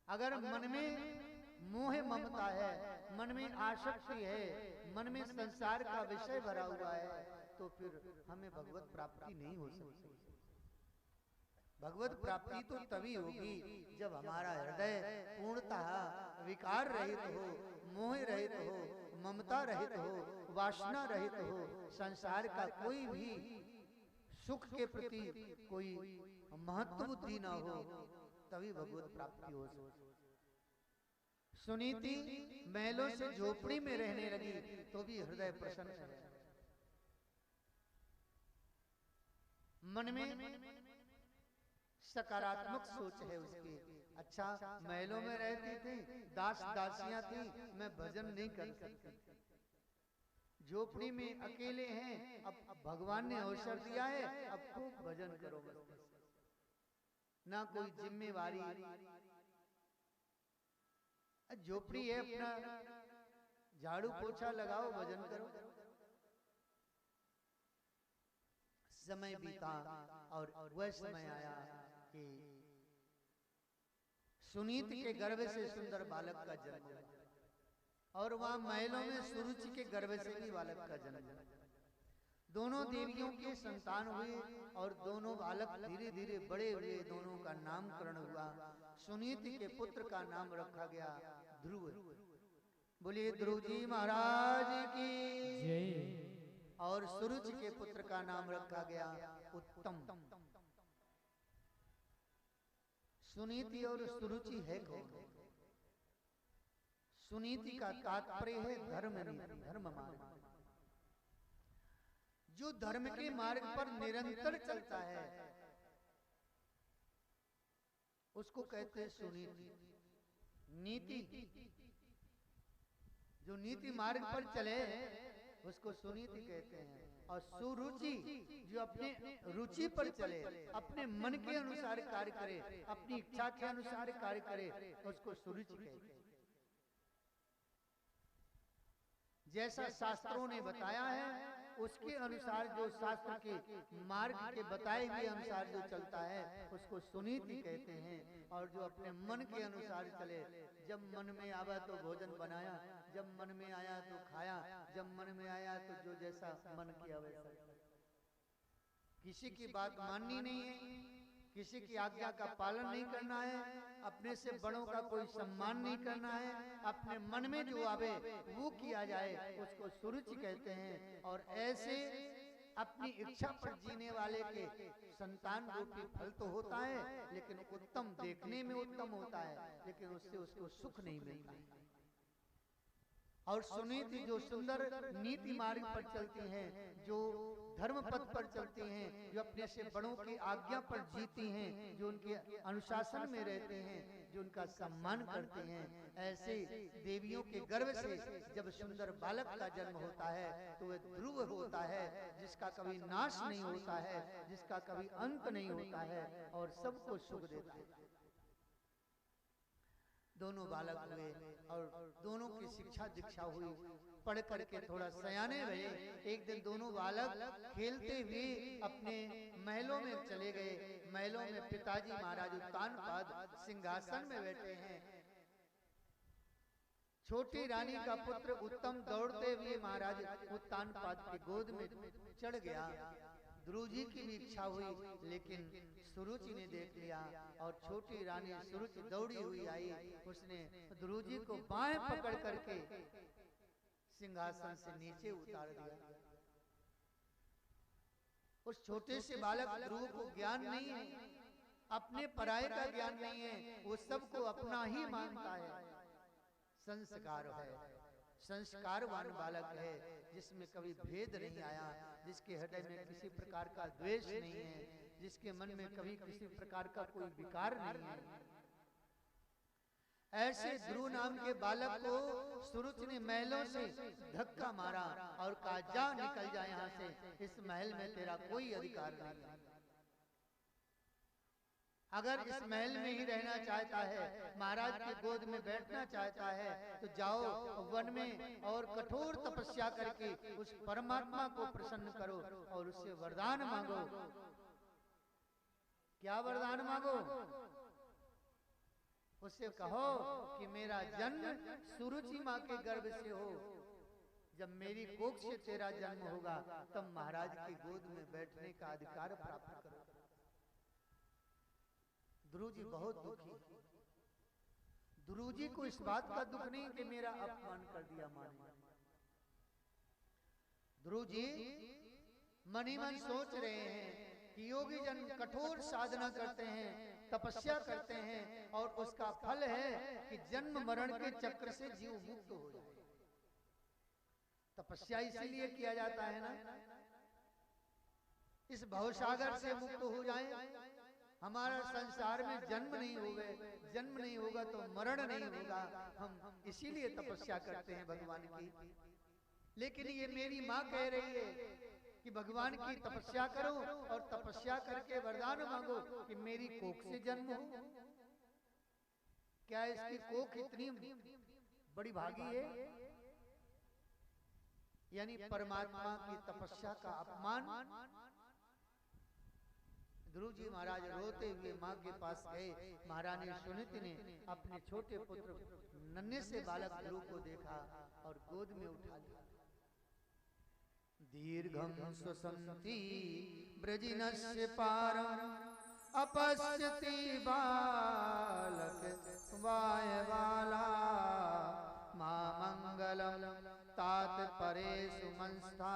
अगर मन में मोह ममता है, मन में आसक्ति है, मन में संसार का विषय भरा हुआ है, तो फिर हमें भगवत प्राप्ति नहीं हो सकती। भगवत प्राप्ति तो तभी होगी जब हमारा हृदय पूर्णतः विकार रहित हो, मोह रहित हो, ममता रहित हो, वासना रहित हो, संसार का कोई भी सुख के प्रति कोई महत्व बुद्धि ना हो, तभी भगवत प्राप्ति हो सकती। सुनीति महलों से झोपड़ी में रहने लगी तो भी हृदय प्रसन्न है। मन में सकारात्मक सोच है उसकी। अच्छा, महलों में रहती थी, दास दासियां थी, मैं भजन नहीं कर सकती। झोपड़ी में अकेले हैं, अब भगवान ने अवसर दिया है, अब खूब भजन करो मस्त। ना कोई जिम्मेवारी, झोपड़ी है, अपना झाड़ू पोछा लगाओ, भजन करो। समय बीता और वह समय आया कि सुनीति के गर्भ से सुंदर बालक का जन्म हुआ और वहां महलों में सुरुचि के गर्भ से भी बालक का जन्म हुआ। दोनों देवियों के संतान हुए और दोनों बालक धीरे धीरे बड़े हुए। दोनों का नामकरण हुआ। सुनीति के पुत्र का नाम रखा गया ध्रुव। बोलिए ध्रुव जी महाराज की जय। और सुरुचि के पुत्र का नाम रखा गया उत्तम। सुनीति और सुरुचि है कौन? सुनीति का तात्पर्य है धर्म नीति, धर्म मार्ग। जो धर्म के मार्ग पर निरंतर चलता है उसको कहते हैं सुनीति। नीति, जो नीति मार्ग पर चले उसको सुनीति कहते हैं। और सुरुचि, जो अपने रुचि पर चले, अपने मन के अनुसार कार्य करे, अपनी इच्छा के अनुसार कार्य करे, उसको सुरुचि कहते हैं। जैसा शास्त्रों ने बताया है उसके अनुसार, जो शास्त्र के मार्ग के बताए हुए अनुसार जो चलता है उसको सुनीति कहते हैं। और जो अपने मन के अनुसार चले, जब मन में आवा तो भोजन बनाया, जब मन में आया तो खाया, जब मन में आया तो जो जैसा मन किया वैसा। किसी की बात माननी नहीं है, किसी की आज्ञा का पालन नहीं करना है, अपने से बड़ों का कोई सम्मान नहीं करना है, अपने मन में जो आवे वो किया जाए उसको सुरुचि कहते हैं। और ऐसे अपनी इच्छा पर जीने वाले के संतान रूपी फल तो होता है, लेकिन उत्तम, देखने में उत्तम होता है, लेकिन उससे उसको सुख नहीं मिलता है। और सुनीति जो सुंदर नीति मार्ग पर चलती हैं, जो धर्म पथ पर चलती हैं, जो अपने से बड़ों की आज्ञा पर जीती हैं, जो उनके अनुशासन में रहते हैं, जो उनका सम्मान करते हैं, ऐसे देवियों के गर्भ से जब सुंदर बालक का जन्म होता है तो वह ध्रुव होता है, जिसका कभी नाश नहीं होता है, जिसका कभी अंत नहीं होता है और सबको सुख देता है। दोनों बालक हुए और दोनों की शिक्षा दीक्षा हुई, पढ़ करके थोड़ा सयाने रहे। एक दिन दोनों बालक खेलते हुए अपने महलों में चले गए। महलों में पिताजी महाराज उत्तानपाद सिंहासन में बैठे हैं। छोटी रानी का पुत्र उत्तम दौड़ते हुए महाराज उत्तानपाद की गोद में चढ़ गया। ध्रुव जी की भी इच्छा हुई, लेकिन सुरुचि ने देख लिया और छोटी रानी सुरुचि दौड़ी हुई आई। उसने ध्रुव जी को बाएं पकड़ करके सिंहासन से नीचे उतार दिया। उस छोटे से बालक ध्रुव को ज्ञान नहीं है, अपने पराये का ज्ञान नहीं है, वो सबको अपना ही मानता है। संस्कार है, संस्कारवान बालक है, जिसमें कभी भेद नहीं आया, जिसके हृदय में किसी प्रकार का द्वेष नहीं है, जिसके मन में कभी किसी प्रकार का कोई विकार नहीं है। ऐसे ध्रुव नाम के बालक को सुरुचि ने महलों से धक्का मारा और कहा, जा निकल जा यहाँ से, इस महल में तेरा कोई अधिकार नहीं है। अगर इस महल में ही रहना चाहता है, महाराज की गोद में बैठना चाहता है, तो जाओ वन में और कठोर तपस्या करके उस परमात्मा को प्रसन्न करो और उससे वरदान मांगो। क्या वरदान मांगो? उससे कहो कि मेरा जन्म सुरुचि माँ के गर्भ से हो। जब मेरी कोख से तेरा जन्म होगा तब महाराज की गोद में बैठने का अधिकार प्राप्त करो। ध्रुव जी बहुत दुखी। ध्रुव जी को इस बात का दुख नहीं कि मेरा अपमान कर दिया माँ ने। ध्रुव जी मन ही मन सोच रहे हैं कि योगी जन कठोर साधना करते हैं, तपस्या करते हैं और उसका फल है कि जन्म मरण के चक्र से जीव मुक्त हो जाए। तपस्या इसीलिए किया जाता है ना, इस भवसागर से मुक्त हो जाए। हमारा संसार में जन्म नहीं होगा, जन्म नहीं होगा तो मरण नहीं होगा। हम इसीलिए तपस्या करते हैं भगवान की। लेकिन ये मेरी माँ कह रही है कि भगवान की तपस्या करो और तपस्या करके वरदान मांगो कि मेरी कोख से जन्म हो। क्या इसकी कोख इतनी बड़ी भागी है? यानी परमात्मा की तपस्या का अपमान, ध्रुव जी महाराज रोते हुए माँ के पास गए। महारानी सुनीति ने अपने छोटे पुत्र नन्हे से बालक ध्रुव को देखा और गोद में उठा लिया। दीर्घम स्वसंति ब्रजिनस्य पारम अपश्यति बालक वायवाला मां मंगलम तात परे सुमंस्था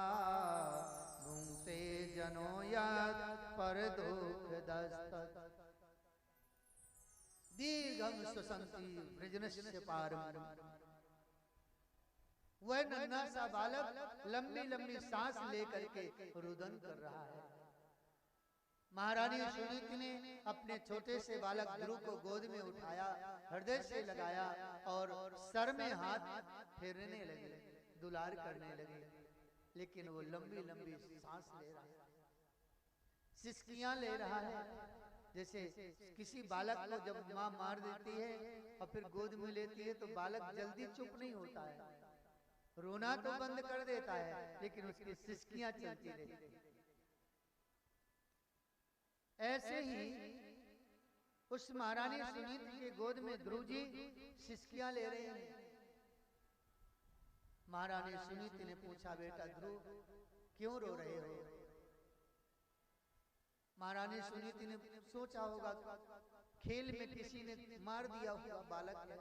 भुंक्ते जनो यत् पर दुख दस्तत्। दीर्घम स्वसंति ब्रजनस्य पारम, वह नन्हा सा बालक लंबी लंबी सांस लेकर के रुदन कर रहा है। महारानी सुनीति ने अपने छोटे से बालक ध्रुव को गोद में उठाया, हृदय से लगाया और सर में हाथ फेरने लगे, दुलार करने लगे। लेकिन वो लंबी लंबी सांस ले रहा है, सिसकियां ले रहा है। जैसे किसी बालक को जब माँ मार देती है और फिर गोद में लेती है तो बालक जल्दी चुप नहीं होता है, रोना तो बंद कर देता है लेकिन उसकी सिसकियां चलती रहती है। ऐसे ही उस महारानी सुनीति के गोद में ध्रुव जी सिसकियां ले रहे हैं। महारानी सुनीति ने पूछा, बेटा ध्रुव क्यों रो रहे हो? महारानी सुनीति ने सोचा होगा खेल में किसी ने मार दिया होगा बालक है।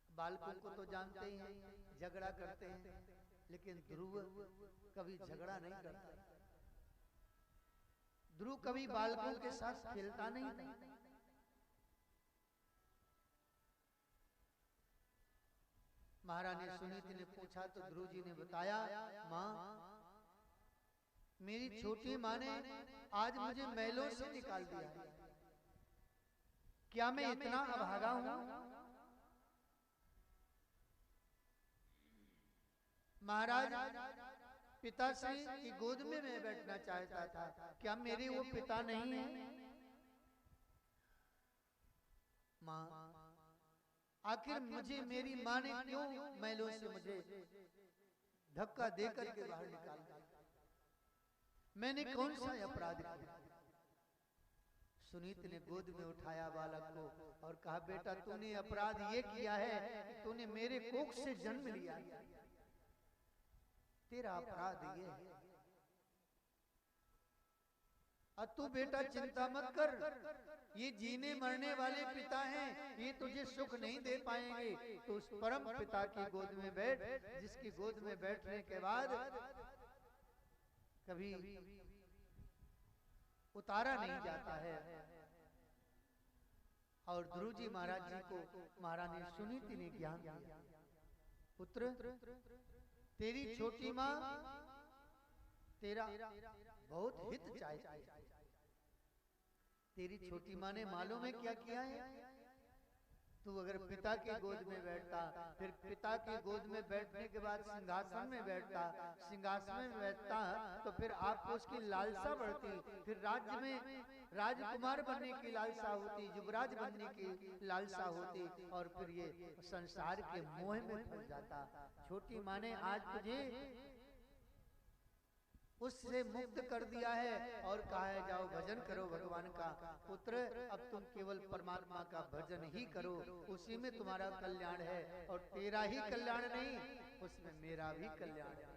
बालकों को तो जानते ही हैं, झगड़ा करते हैं, लेकिन ध्रुव कभी झगड़ा नहीं करता। ध्रुव कभी बालकों के साथ खेलता नहीं था। महारानी सुनीति ने पूछा तो ध्रुव जी ने बताया, माँ मेरी छोटी माँ ने आज मुझे महलों से निकाल दिया है। क्या मैं इतना अभागा हूं? महाराज पिताश्री की गोद में मैं बैठना चाहता था, क्या मेरे वो पिता नहीं है? माँ आखिर मुझे मेरी माँ ने क्यों महलों से मुझे धक्का देकर के बाहर निकाल दिया? मैंने कौन सा अपराध किया? सुनीति ने गोद में उठाया बालक को और कहा, बेटा तूने अपराध ये किया है कि तूने मेरे कोख से जन्म लिया, तेरा अपराध ये है। अब तू बेटा चिंता मत कर, ये जीने मरने वाले पिता हैं, ये तुझे सुख नहीं दे पाएंगे। तो उस परम पिता की गोद में बैठ, जिसकी गोद में बैठने के बाद कभी उतारा नहीं जाता है। और ध्रुव जी महाराज जी को महारानी सुनीति ने ज्ञान दिया, पुत्र तेरी छोटी माँ तेरा बहुत हित चाहती है। तेरी छोटी माँ ने मालूम है क्या किया है? तू अगर पिता के गोद में बैठता, फिर पिता के गोद में बैठने के बाद सिंहासन में बैठता, सिंहासन में बैठता तो फिर आपको उसकी लालसा बढ़ती, फिर राज्य में राजकुमार बनने की लालसा होती, युवराज बनने की लालसा होती और फिर ये संसार के मोह में फंस जाता। छोटी माँ ने आज तुझे उससे मुक्त कर दिया है और कहा है जाओ भजन करो भगवान का। पुत्र अब तुम केवल परमात्मा का भजन ही करो, उसी में तुम्हारा कल्याण है और तेरा ही कल्याण नहीं, उसमें मेरा भी कल्याण है।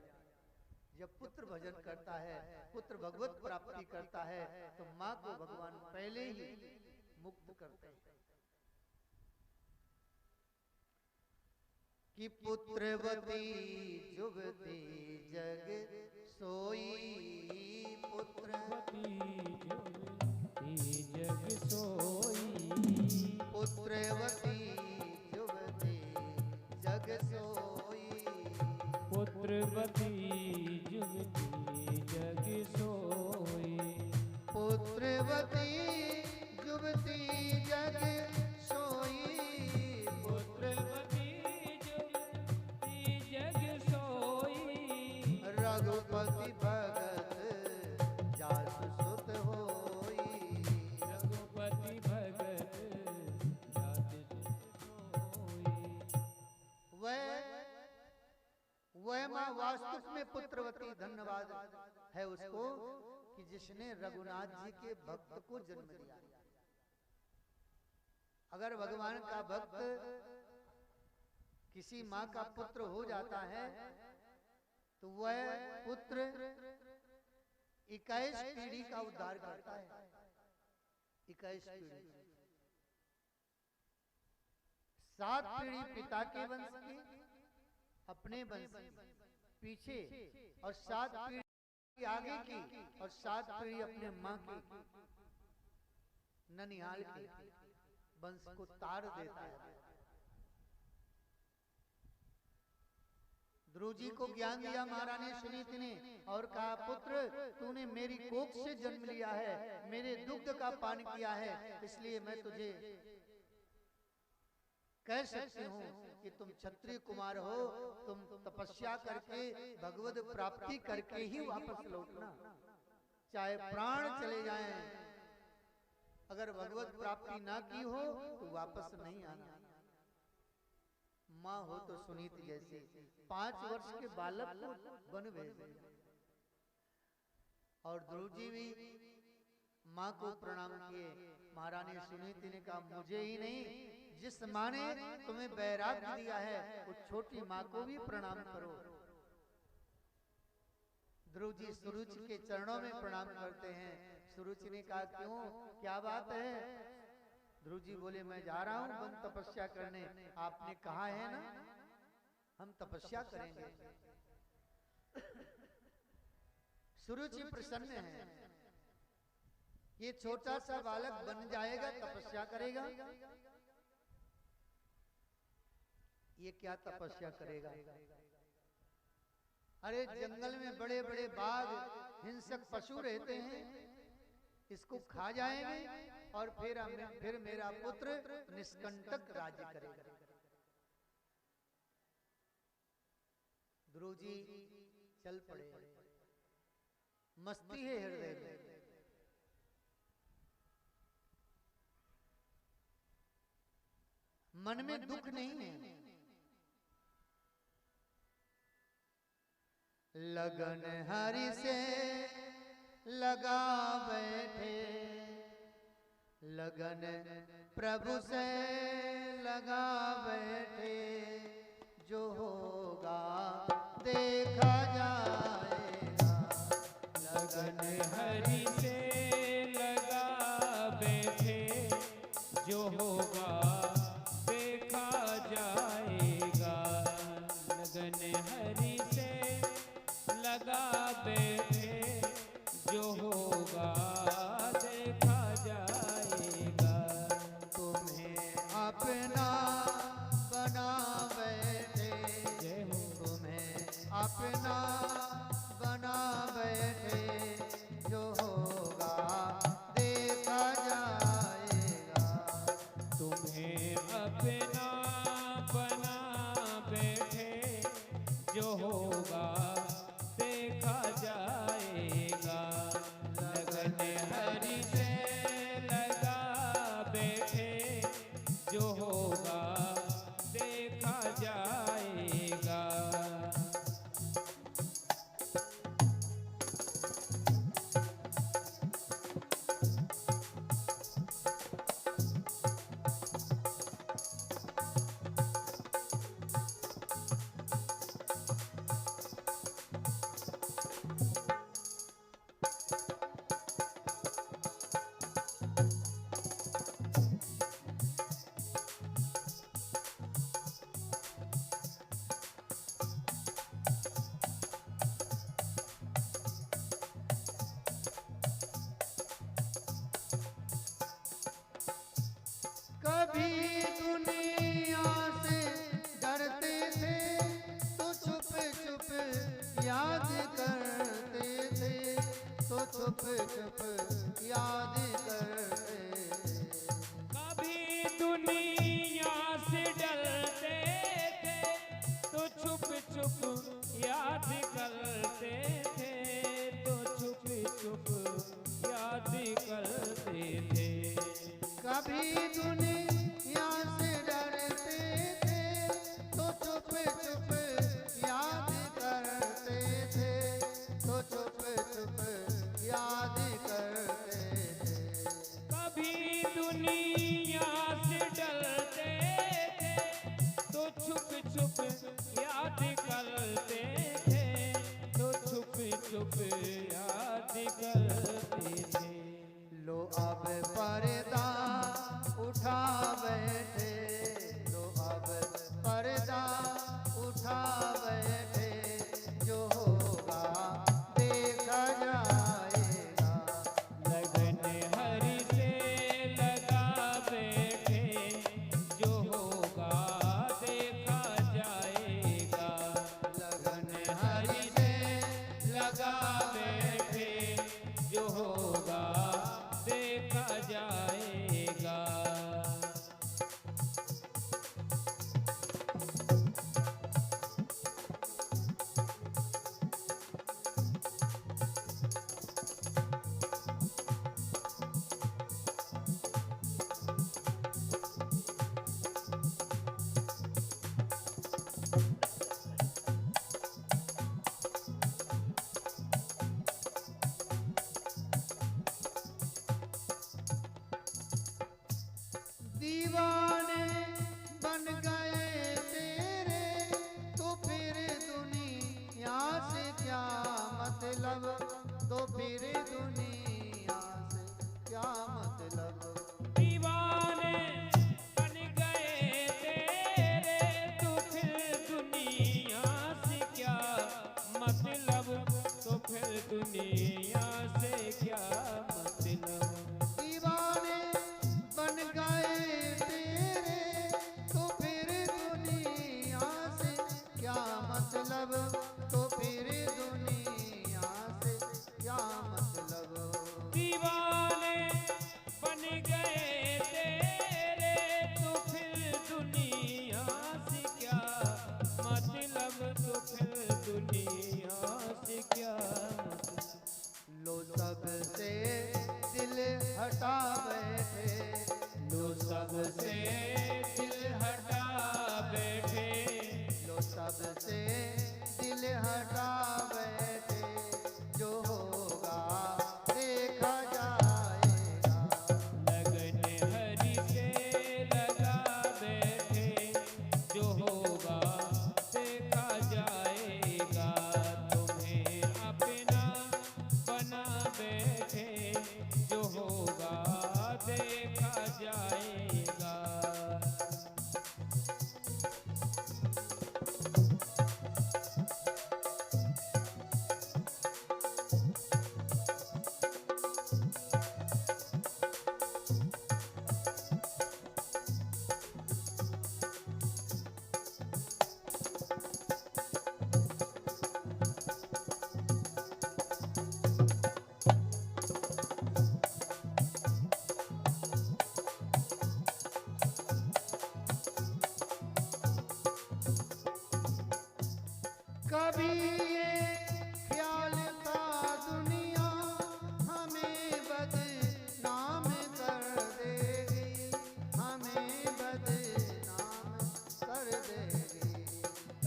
जब पुत्र भजन करता है, पुत्र भगवत प्राप्ति करता है तो माँ को भगवान पहले ही मुक्त करते हैं। कि पुत्रवती जुगती जग सोई, पुत्रवती जग सोई, पुत्रवती जुगती जग सोई, पुत्रवती जुगती जग सोई, पुत्रवती जुगती जग सोई, पुत्रवती जुगती जग सोई, रघुपति भगत जासु सुत होई, रघुपति भगत जासु सुत होई। वह माँ वास्तव में पुत्रवती, धन्यवाद है उसको कि जिसने रघुनाथ जी के भक्त को जन्म दिया। अगर भगवान का भक्त किसी माँ का पुत्र हो जाता है तो वह पुत्र 21 पीढ़ी का उद्धार करता है। 21 पीढ़ी, 7 पीढ़ी पिता के वंश की, अपने वंश पीछे, और 7 पीढ़ी आगे की, और 7 पीढ़ी अपने माँ की, ननिहाल की वंश को तार देता है। ध्रुव जी को ज्ञान दिया महारानी सुनीति ने और कहा, पुत्र तूने मेरी कोख से जन्म लिया है, मेरे दुग्ध का पान किया है, इसलिए मैं तुझे कह सकती हूँ कि तुम क्षत्रिय कुमार हो, तुम तपस्या करके भगवत प्राप्ति करके ही वापस लौटना, चाहे प्राण चले जाएं, अगर भगवत प्राप्ति ना की हो तो वापस नहीं आना। माँ हो तो सुनीति जैसी 5 वर्ष के बालक को वन भेज दिया। और ध्रुव जी भी माँ को प्रणाम किए। महारानी सुनीति ने कहा, मुझे ही नहीं, जिस माँ ने तुम्हें वैराग्य दिया है उस छोटी माँ को भी प्रणाम करो। ध्रुव जी सुरुचि के चरणों में प्रणाम करते हैं। सुरुचि ने कहा, क्यों, क्या बात है? ध्रुव जी बोले, मैं जा रहा हूं वन तपस्या करने, आपने कहा है ना हम तपस्या करेंगे। सुरुचि प्रसन्न है, ये छोटा सा बालक बन जाएगा, तपस्या करेगा। ये क्या तपस्या करेगा? अरे जंगल में बड़े बड़े बाघ, हिंसक पशु रहते हैं, इसको खा जाएंगे और फिर मेरा पुत्र निष्कंटक राज्य करेगा। ध्रुव जी चल पड़े, मस्ती है हृदय में। मन में दुख नहीं है। लगन हरि से लगा बैठे, लगन प्रभु से लगा बैठे, जो होगा देखा जाएगा। लगन हरि से लगा बैठे, जो होगा देखा जाएगा। लगन हरि से लगा बैठे, जो होगा देखा जाएगा। तुम्हें अपना बना बैठे, तुम्हें अपना बना बैठे, जो होगा देखा जाएगा। तुम्हें अपना बना बैठे, जो होगा देखा जाएगा। लगन हरि से लगा बैठे, जो होगा देखा जाएगा। कभी दुनिया से डरते थे तो छुप छुप याद करते थे, तो छुप छुप याद करते थे। कभी दुनिया से डरते थे, तो छुप छुप याद करते थे, तो छुप छुप याद करते थे। कभी दुनिया से डरते थे तो छुप छुप याद करते थे, तो छुप छुप याद दुनिया से डरते थे तो छुप छुप याद करते थे, तो छुप छुप याद करते थे। लो अब पर्दा उठा बैठे, लो अब पर्दा उठा बैठे, जो होगा देखा जाएगा। लगन हरि से लगा बैठे, जो होगा देखा जाएगा। लगन हरि से लगा बैठे, जो होगा देखा जाएगा। दीवाने बन गए तेरे, तो फिर दुनिया से क्या मतलब, तो फिर दुनिया से क्या मतलब। दीवाने बन गए तेरे, तो फिर दुनिया से क्या मतलब, तो फिर दुनिया से क्या मतलब। दीवाने बन गए तेरे, तो फिर दुनिया से क्या मतलब, तो फिर दुनिया से क्या मतलब। दीवाने बन गए तेरे, तो फिर दुनिया से क्या मतलब, तो फिर दुनिया से क्या मतलब। लो सबसे दिल हटा बैठे, लो सबसे दिल हटा बैठे, लो सबसे दिल हटा बैठे, जो होगा देखा जाएगा। लगन हरि से लगा बैठे, जो होगा देखा जाएगा। तुम्हें अपना बना बैठे, जो होगा देखा जाएगा। कभी ये ख्याल था दुनिया हमें बदनाम कर देगी, हमें बदनाम कर देगी।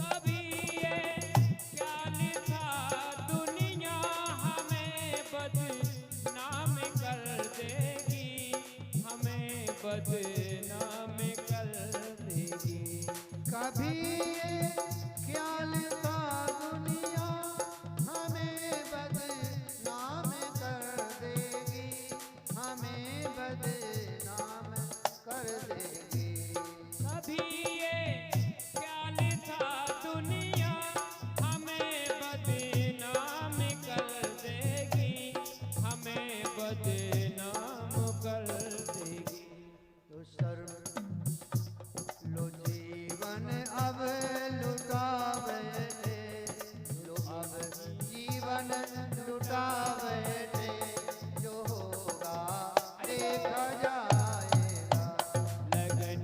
कभी ये ख्याल था दुनिया हमें बदनाम कर देगी, हमें बदनाम कर देगी। कभी ये ख्याल था दुनिया हमें बदनाम कर देगी, हमें बदनाम कर देगी। कभी ये ख्याल था दुनिया हमें बदनाम कर देगी, हमें बदनाम कर देगी। तो शर्म लो जीवन अब लुटा बैठे, लो अब जीवन लुटा बैठे, जो होगा देखा जाएगा। लगन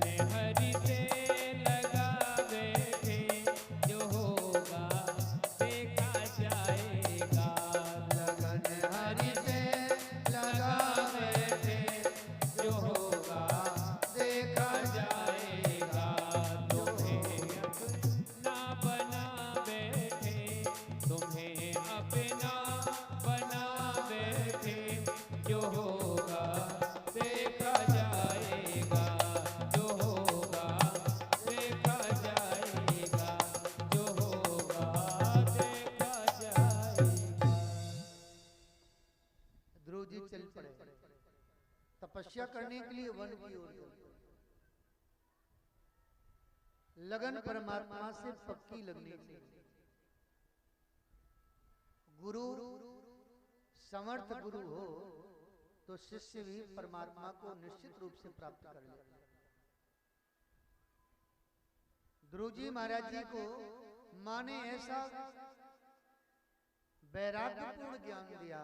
तपस्या करने के लिए वन की ओर गए। लगन परमात्मा से पक्की लगनी चाहिए। गुरु समर्थ गुरु हो तो शिष्य भी परमात्मा को निश्चित रूप से प्राप्त कर लेगा। ध्रुव जी महाराज जी को माँ ने ऐसा वैराग्यपूर्ण ज्ञान दिया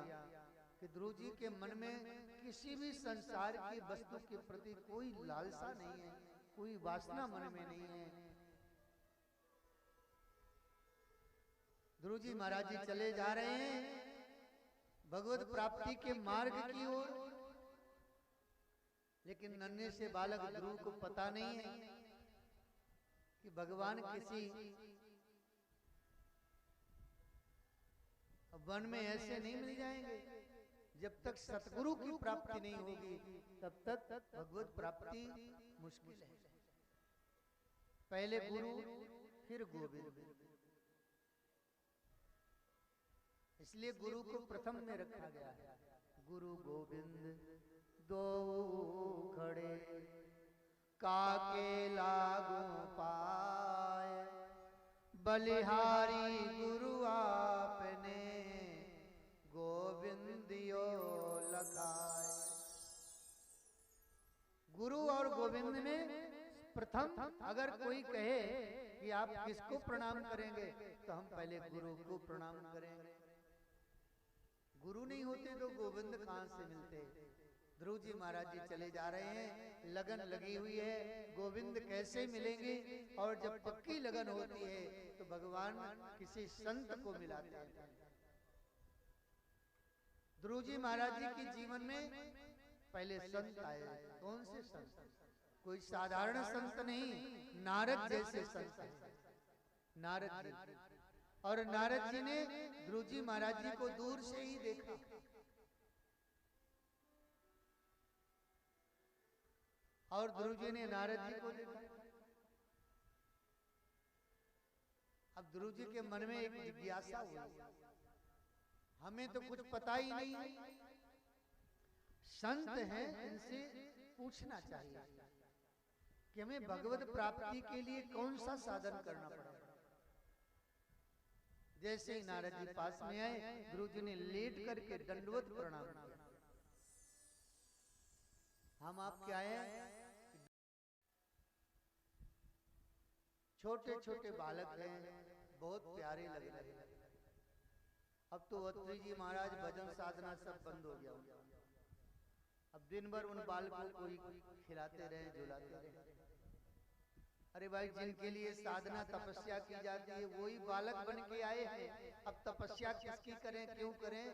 कि ध्रुव जी के मन में किसी भी संसार की वस्तु के प्रति कोई लालसा नहीं है, कोई वासना मन में नहीं है। ध्रुव जी महाराज जी चले जा रहे हैं भगवत प्राप्ति के मार्ग की ओर, लेकिन नन्हे से बालक ध्रुव को पता नहीं है कि भगवान किसी वन में ऐसे नहीं मिल जाएंगे। जब तक सतगुरु की प्राप्ति नहीं होगी तब तक भगवत प्राप्ति मुश्किल है। पहले गुरु फिर गोविंद, इसलिए गुरु को प्रथम में रखा गया है। गुरु गोविंद दो खड़े काके लागू पाए, बलिहारी गुरु आपने गोविंदियो लखाए। गुरु और गोविंद में प्रथम अगर कोई कहे कि आप किसको प्रणाम करेंगे तो हम पहले गुरु को प्रणाम करेंगे। गुरु नहीं होते तो गोविंद कहां से मिलते। ध्रुव जी महाराज जी चले जा रहे हैं, लगन लगी हुई है, गोविंद कैसे मिलेंगे। और जब पक्की लगन होती है तो भगवान किसी संत को मिलाते हैं। ध्रुव जी महाराज जी के जीवन में पहले संत आए। कौन से संत? कोई साधारण संत नहीं, नारद जैसे संत है। नारद जी, और नारद जी ने ध्रुव जी महाराज जी को दूर से ही देखा। और ध्रुव जी ने नारद जी को देखा। अब ध्रुव जी के मन में एक जिज्ञासा हुई, हमें तो कुछ पता ही नहीं, संत हैं इनसे पूछना चाहिए कि हमें भगवत प्राप्ति के लिए कौन सा साधन करना पड़ेगा। जैसे ही नारद जी पास में आए, ध्रुव जी ने लेट करके दंडवत प्रणाम किया। हम आप क्या हैं? छोटे छोटे बालक हैं, बहुत प्यारे लग रहे हैं। अब तो अत्रि जी महाराज भजन साधना सब बंद हो गया। अब दिन भर उन बालकों को ही खिलाते रहे, झुलाते रहे। अरे भाई, जिनके लिए साधना तपस्या की जाती है वही बालक बन के आए हैं। अब तपस्या किसकी करें, क्यों करें?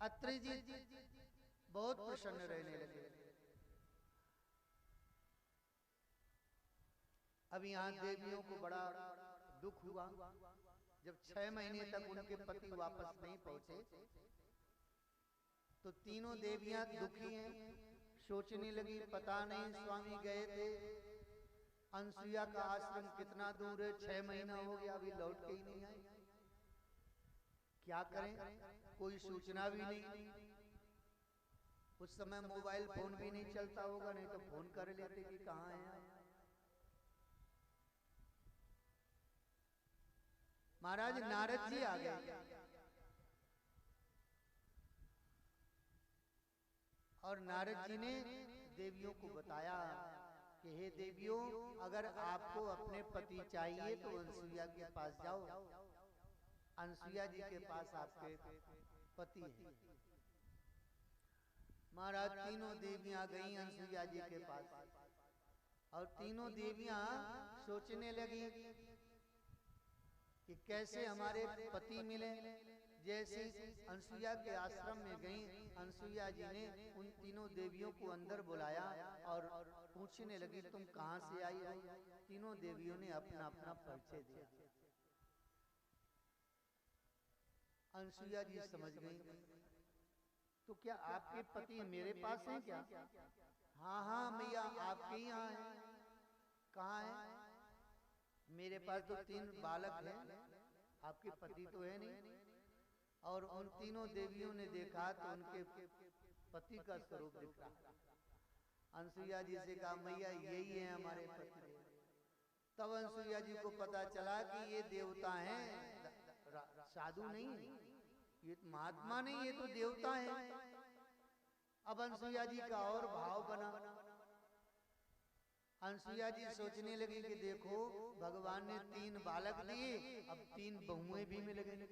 अत्रि जी बहुत प्रसन्न रहने लगे। अब यहाँ देवियों को बड़ा दुख हुआ जब 6 महीने तक उनके पति वापस नहीं पहुंचे। तो तीनों देवियां दुखी हैं, सोचने लगी पता नहीं स्वामी गए थे, अनसुईया का आश्रम कितना दूर है, 6 महीना हो गया अभी लौट के ही नहीं आए। क्या करें, कोई सूचना भी नहीं। उस समय मोबाइल फोन भी नहीं चलता होगा, नहीं तो फोन कर लेते कि कहाँ हैं। महाराज नारद जी आ गए और नारद जी ने देवियों को बताया कि हे देवियों, अगर आपको अपने पति चाहिए तो अनसुईया के पास जाओ। अनसुईया जी के पास आपके पति हैं। महाराज तीनों देवियां गई अनसुईया जी के पास और तीनों देवियां सोचने लगी कि कैसे हमारे पति मिले। जैसे अनसुईया के आश्रम में गई, अनसुईया जी ने उन तीनों देवियों को अंदर बुलाया और पूछने लगी तुम कहां से आई हो। तीनों देवियों ने अपना अपना परिचय दिया। अनसुईया जी समझ गई, तो क्या आपके पति मेरे पास हैं क्या? हाँ हाँ मैया, आपके ही यहाँ है। कहाँ है? मेरे पास तो 3 बालक हैं, आपके पति तो है नहीं। और उन तीनों देवियों ने देखा तो उनके पति का स्वरूप दिख रहा है। अनसुईया जी से कहा मैया यही है हमारे पति। तब अनसुईया जी को पता चला कि ये देवता हैं, साधु नहीं, ये महात्मा नहीं, ये तो देवता हैं। अब अनसुईया जी का और भाव बना। अनसुईया जी सोचने लगी कि देखो भगवान ने 3 बालक दिए, अब 3 बहुएं भी मिल गई।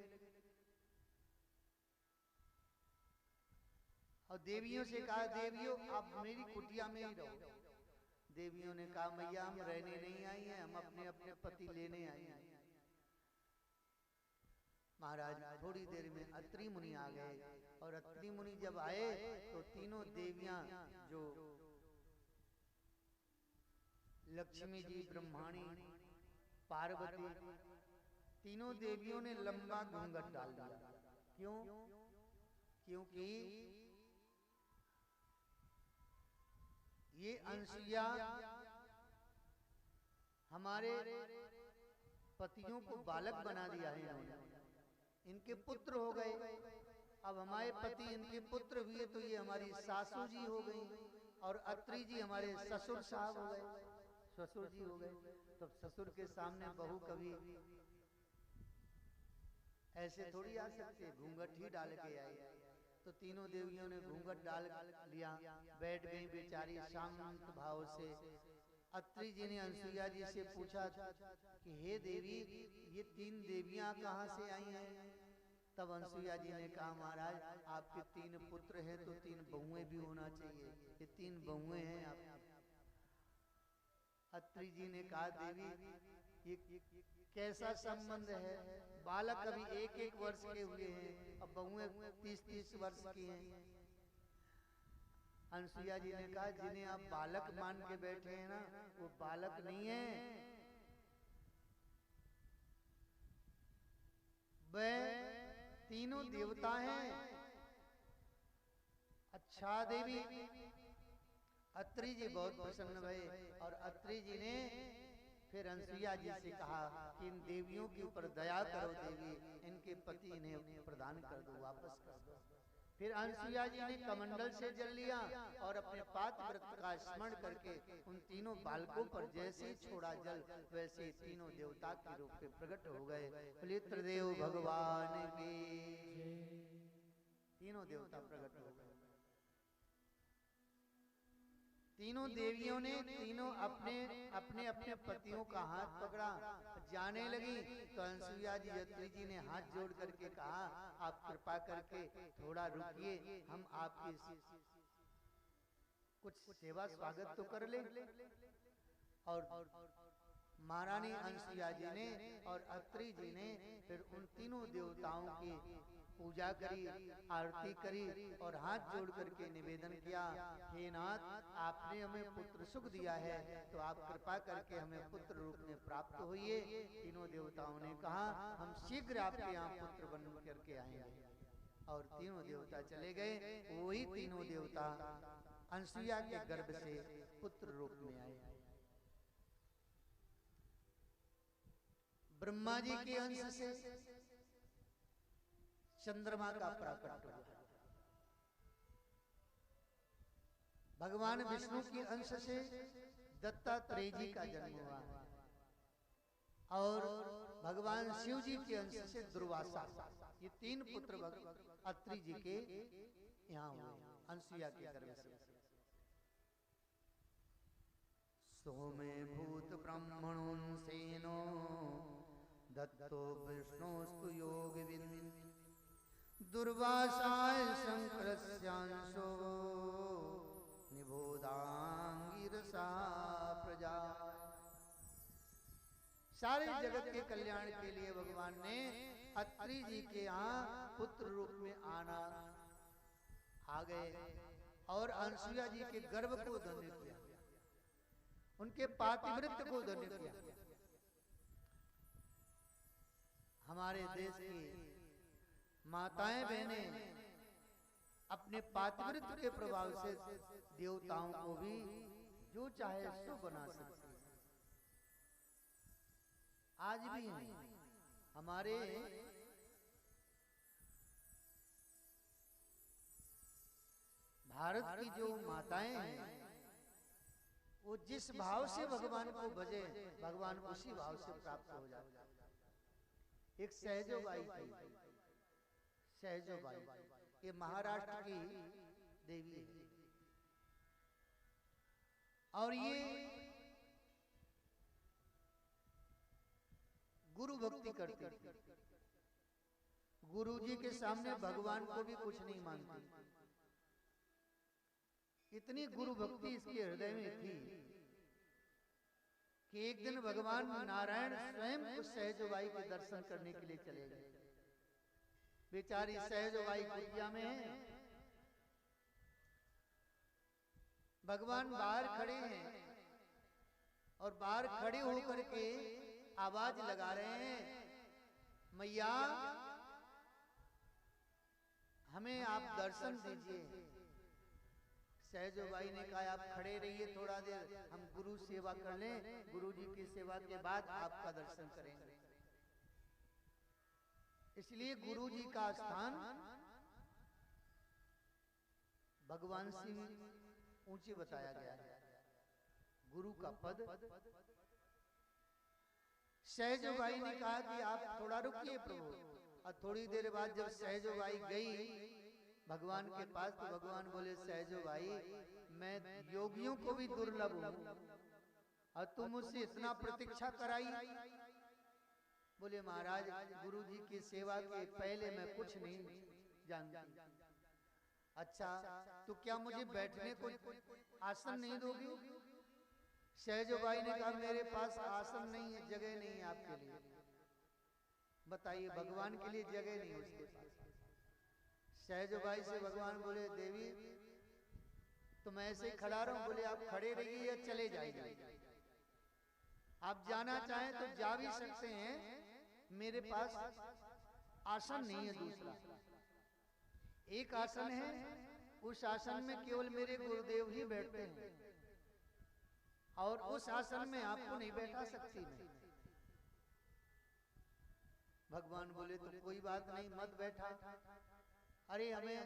और देवियों से कहा देवियों आप मेरी कुटिया में ही रहो। देवियों ने कहा मैया हम रहने नहीं आई हैं, हम अपने अपने पति लेने आई हैं। महाराज थोड़ी देर में अत्रि मुनि आ गए, और अत्रि मुनि जब आए तो तीनों देवियां जो लक्ष्मी जी, ब्रह्माणी, पार्वती, तीनों देवियों ने लंबा घूंघट डाल दिया। क्यों? क्योंकि ये अनसुईया हमारे पतियों को बालक बना दिया है इन्होंने, इनके पुत्र हो गए। अब हमारे पति इनके पुत्र हुए तो ये हमारी सासू जी हो गई, और अत्रि जी हमारे ससुर साहब हो गए, ससुर जी हो गए। तो ससुर के सामने बहू कभी ऐसे थोड़ी आ सकते, घूंघट ही डाल के आई। तो तीनों देवियों ने घूंघट डाल लिया, बैठ गई बेचारी शांत भाव से। अत्रि जी ने अनसुईया जी से पूछा कि हे देवी ये 3 देवियां कहाँ से आई हैं? तब अनसुईया जी ने कहा महाराज आपके 3 पुत्र हैं तो 3 बहुएं भी होना चाहिए, ये 3 बहुएं हैं आपकी। अत्रि जी ने कहा देवी ये कैसा संबंध है? बालक अभी 1-1 वर्ष के हुए हैं, अब बहुएं 30-30 वर्ष की हैं। अनसुईया जी ने कहा जिन्हें आप बालक मान के बैठे हैं ना, वो बालक नहीं है, वे तीनों देवता हैं। अच्छा देवी। अत्रि जी बहुत प्रसन्न भये, और अत्रि जी ने फिर अनसुईया जी से कहा कि इन देवियों के ऊपर दया करो देवी, इनके पति इन्हें प्रदान कर दो, वापस कर दो। फिर अनसुईया जी ने कमंडल से जल लिया और अपने पातिव्रत का स्मरण करके उन तीनों बालकों पर जैसे ही छोड़ा जल, वैसे तीनों देवता के रूप में प्रकट हो गए। फलित्रदेव भगवान के, तीनों देवता प्रकट हो गए। तीनों देवियों ने तीनों अपने अपने अपने पतियों का हाथ पकड़ा, जाने लगी। तो अनसुईया जी अत्रि जी ने हाथ जोड़ करके कहा आप कृपा करके थोड़ा रुकिए, हम आपकी कुछ सेवा स्वागत तो कर ले। और महारानी अनसुईया जी ने और अत्रि जी ने फिर उन तीनों देवताओं की पूजा करी, आरती करी, और हाथ जोड़ करके निवेदन किया हे नाथ आपने हमें पुत्र सुख दिया है, तो आप कृपा करके हमें पुत्र रूप में प्राप्त होइए। तीनों देवताओं ने कहा हम शीघ्र आपके यहाँ पुत्र बन करके आएंगे, और तीनों देवता चले गए। वही तीनों देवता अनसुईया के गर्भ से पुत्र रूप में आए। ब्रह्मा जी के अंश से चंद्रमा का प्राकट्य हुआ, भगवान विष्णु के अंश से दत्तात्रेय जी का जन्म हुआ, और भगवान शिव जी के अंश से दुर्वासा। ये 3 पुत्र अत्रि जी के यहाँ हुए अनसुईया के गर्भ से। सोमे भूत ब्रह्मणों सेनो दत्तो विष्णुस्तु योगविन् दुर्वासाय शंकरस्यांशो निबोधांगिरसा प्रजा। सारे जगत के कल्याण के लिए भगवान ने अत्रि जी के यहाँ पुत्र रूप में आना आ गए, और अनसुईया जी के गर्भ को धन्य किया, उनके पातिव्रत्य को धन्य किया। हमारे देश की माताएं बहनें अपने पातिव्रत्य के प्रभाव से देवताओं को भी जो चाहे सो बना सकती है। आज भी हमारे भारत की जो माताएं हैं वो जिस भाव से भगवान को भजे, भगवान उसी भाव से प्राप्त हो जाता है। एक सहजोबाई थी, सहजोबाई, ये महाराष्ट्र की देवी है। और ये गुरु भक्ति करती थी, गुरु जी के सामने भगवान को भी कुछ नहीं मानती। इतनी गुरु भक्ति इसके हृदय में थी कि एक दिन भगवान नारायण स्वयं उस सहजोबाई के दर्शन करने के लिए चले गए। बेचारी सहजोबाई कुटिया में है, भगवान बाहर खड़े हैं और बाहर खड़े होकर के आवाज लगा रहे हैं, मैया हमें आप दर्शन दीजिए। सहजोबाई ने कहा आप खड़े रहिए थोड़ा देर, हम गुरु सेवा कर लें, गुरु जी की सेवा के बाद आपका दर्शन करेंगे। इसलिए गुरु जी का स्थान भगवान से ऊंचे बताया गया है, गुरु का पद। सहजोबाई ने कहा कि आप थोड़ा रुकिए प्रभु। और थोड़ी देर बाद जब सहजोबाई गई भगवान के पास तो भगवान बोले सहजोबाई मैं योगियों को भी दुर्लभ हूं और तुम मुझसे इतना प्रतीक्षा कराई। बोले महाराज गुरु जी की सेवा के पहले मैं कुछ नहीं जानती। अच्छा तो क्या मुझे बैठने को आसन नहीं दोगी? सहजोबाई ने कहा मेरे पास आसन नहीं है, जगह नहीं है आपके लिए। बताइए भगवान के लिए जगह नहीं उसके पास। सहजोबाई से भगवान बोले देवी तुम ऐसे ही खड़ा रहो। बोले आप खड़े रहिए या चले जाइए, आप जाना चाहें तो जा भी सकते हैं, मेरे पास आसन नहीं है। दूसरा एक आसन है, उस आसन में केवल मेरे गुरुदेव ही बैठते हैं और उस आसन में आपको नहीं बैठा सकती मैं। भगवान बोले तो कोई बात नहीं, मत बैठा। अरे हमें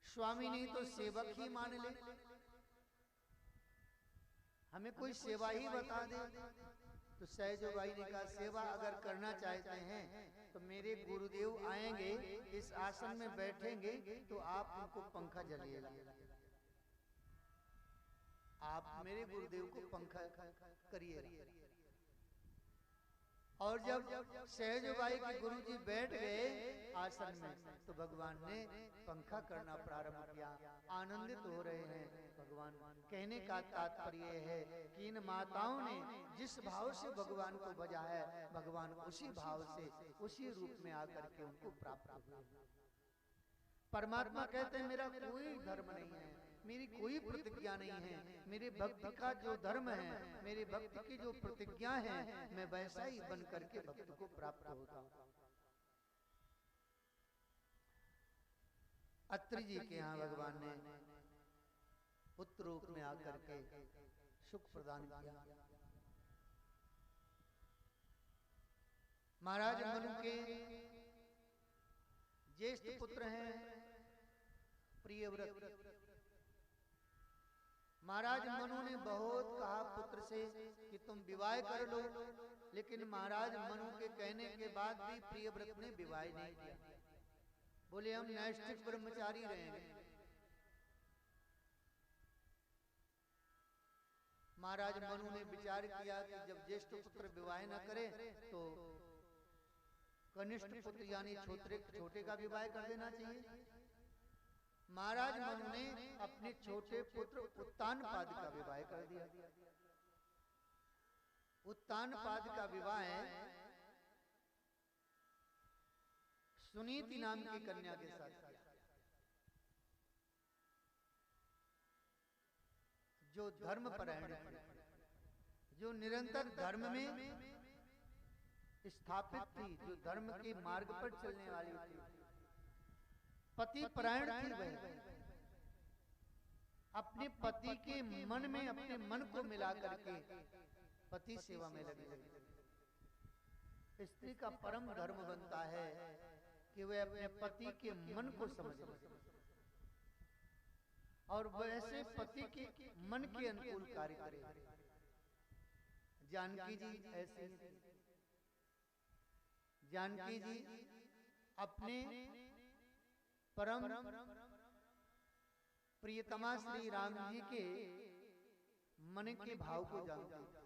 स्वामी नहीं तो सेवक ही मान ले, हमें कोई सेवा ही बता दे। तो सहजोबाई ने कहा सेवा अगर करना चाहते हैं तो मेरे गुरुदेव आएंगे, इस आसन में बैठेंगे तो आप उनको पंखा जलिएगा। आप मेरे गुरुदेव को पंखा करिएगा। और जब सहजोबाई के गुरुजी बैठ गए आसन में तो भगवान ने पंखा करना प्रारंभ किया। आनंदित हो रहे हैं भगवान। कहने का तात्पर्य है कि इन माताओं ने जिस भाव से भगवान को भजा है, भगवान उसी भाव से उसी रूप में आकर के उनको प्राप्त हुए। परमात्मा कहते हैं मेरा कोई धर्म नहीं है, मेरी कोई प्रतिज्ञा नहीं है, मेरे भक्ति का जो धर्म है, मेरे भक्ति की जो प्रतिज्ञा है, मैं वैसा ही बन करके भक्त को प्राप्त होता हूँ। अत्रि जी के यहाँ भगवान ने पुत्र रूप में आकर के सुख प्रदान किया। महाराज मनु के ज्येष्ठ पुत्र हैं प्रियव्रत। महाराज मनु ने बहुत कहा पुत्र से कि तुम विवाह कर लो, लेकिन महाराज मनु के कहने के बाद भी प्रियव्रत ने विवाह नहीं किया। बोले हम नैष्ठिक ब्रह्मचारी रहेंगे। महाराज मनु ने विचार किया कि जब ज्येष्ठ पुत्र विवाह न करे तो कनिष्ठ पुत्र यानी छोटे का विवाह कर देना चाहिए। महाराज मनु ने अपने छोटे पुत्र उत्तानपाद का विवाह कर दिया। उत्तानपाद का विवाह सुनीति नाम की कन्या के साथ किया, जो धर्मपरायण थी, जो निरंतर धर्म में स्थापित थी, जो धर्म के मार्ग पर चलने वाली थी, पति परायण थी। वह अपने पति के मन में अपने मन को मिला करके पति सेवा में लगी रही। स्त्री का परम धर्म बनता है कि वह अपने पति के मन को समझे। और वैसे पति के मन के अनुकूल कार्य करेगा। जानकी जी ऐसे ही थी। जानकी जी अपने परम प्रियतमा श्री राम जी के मन के भाव को जानते थे।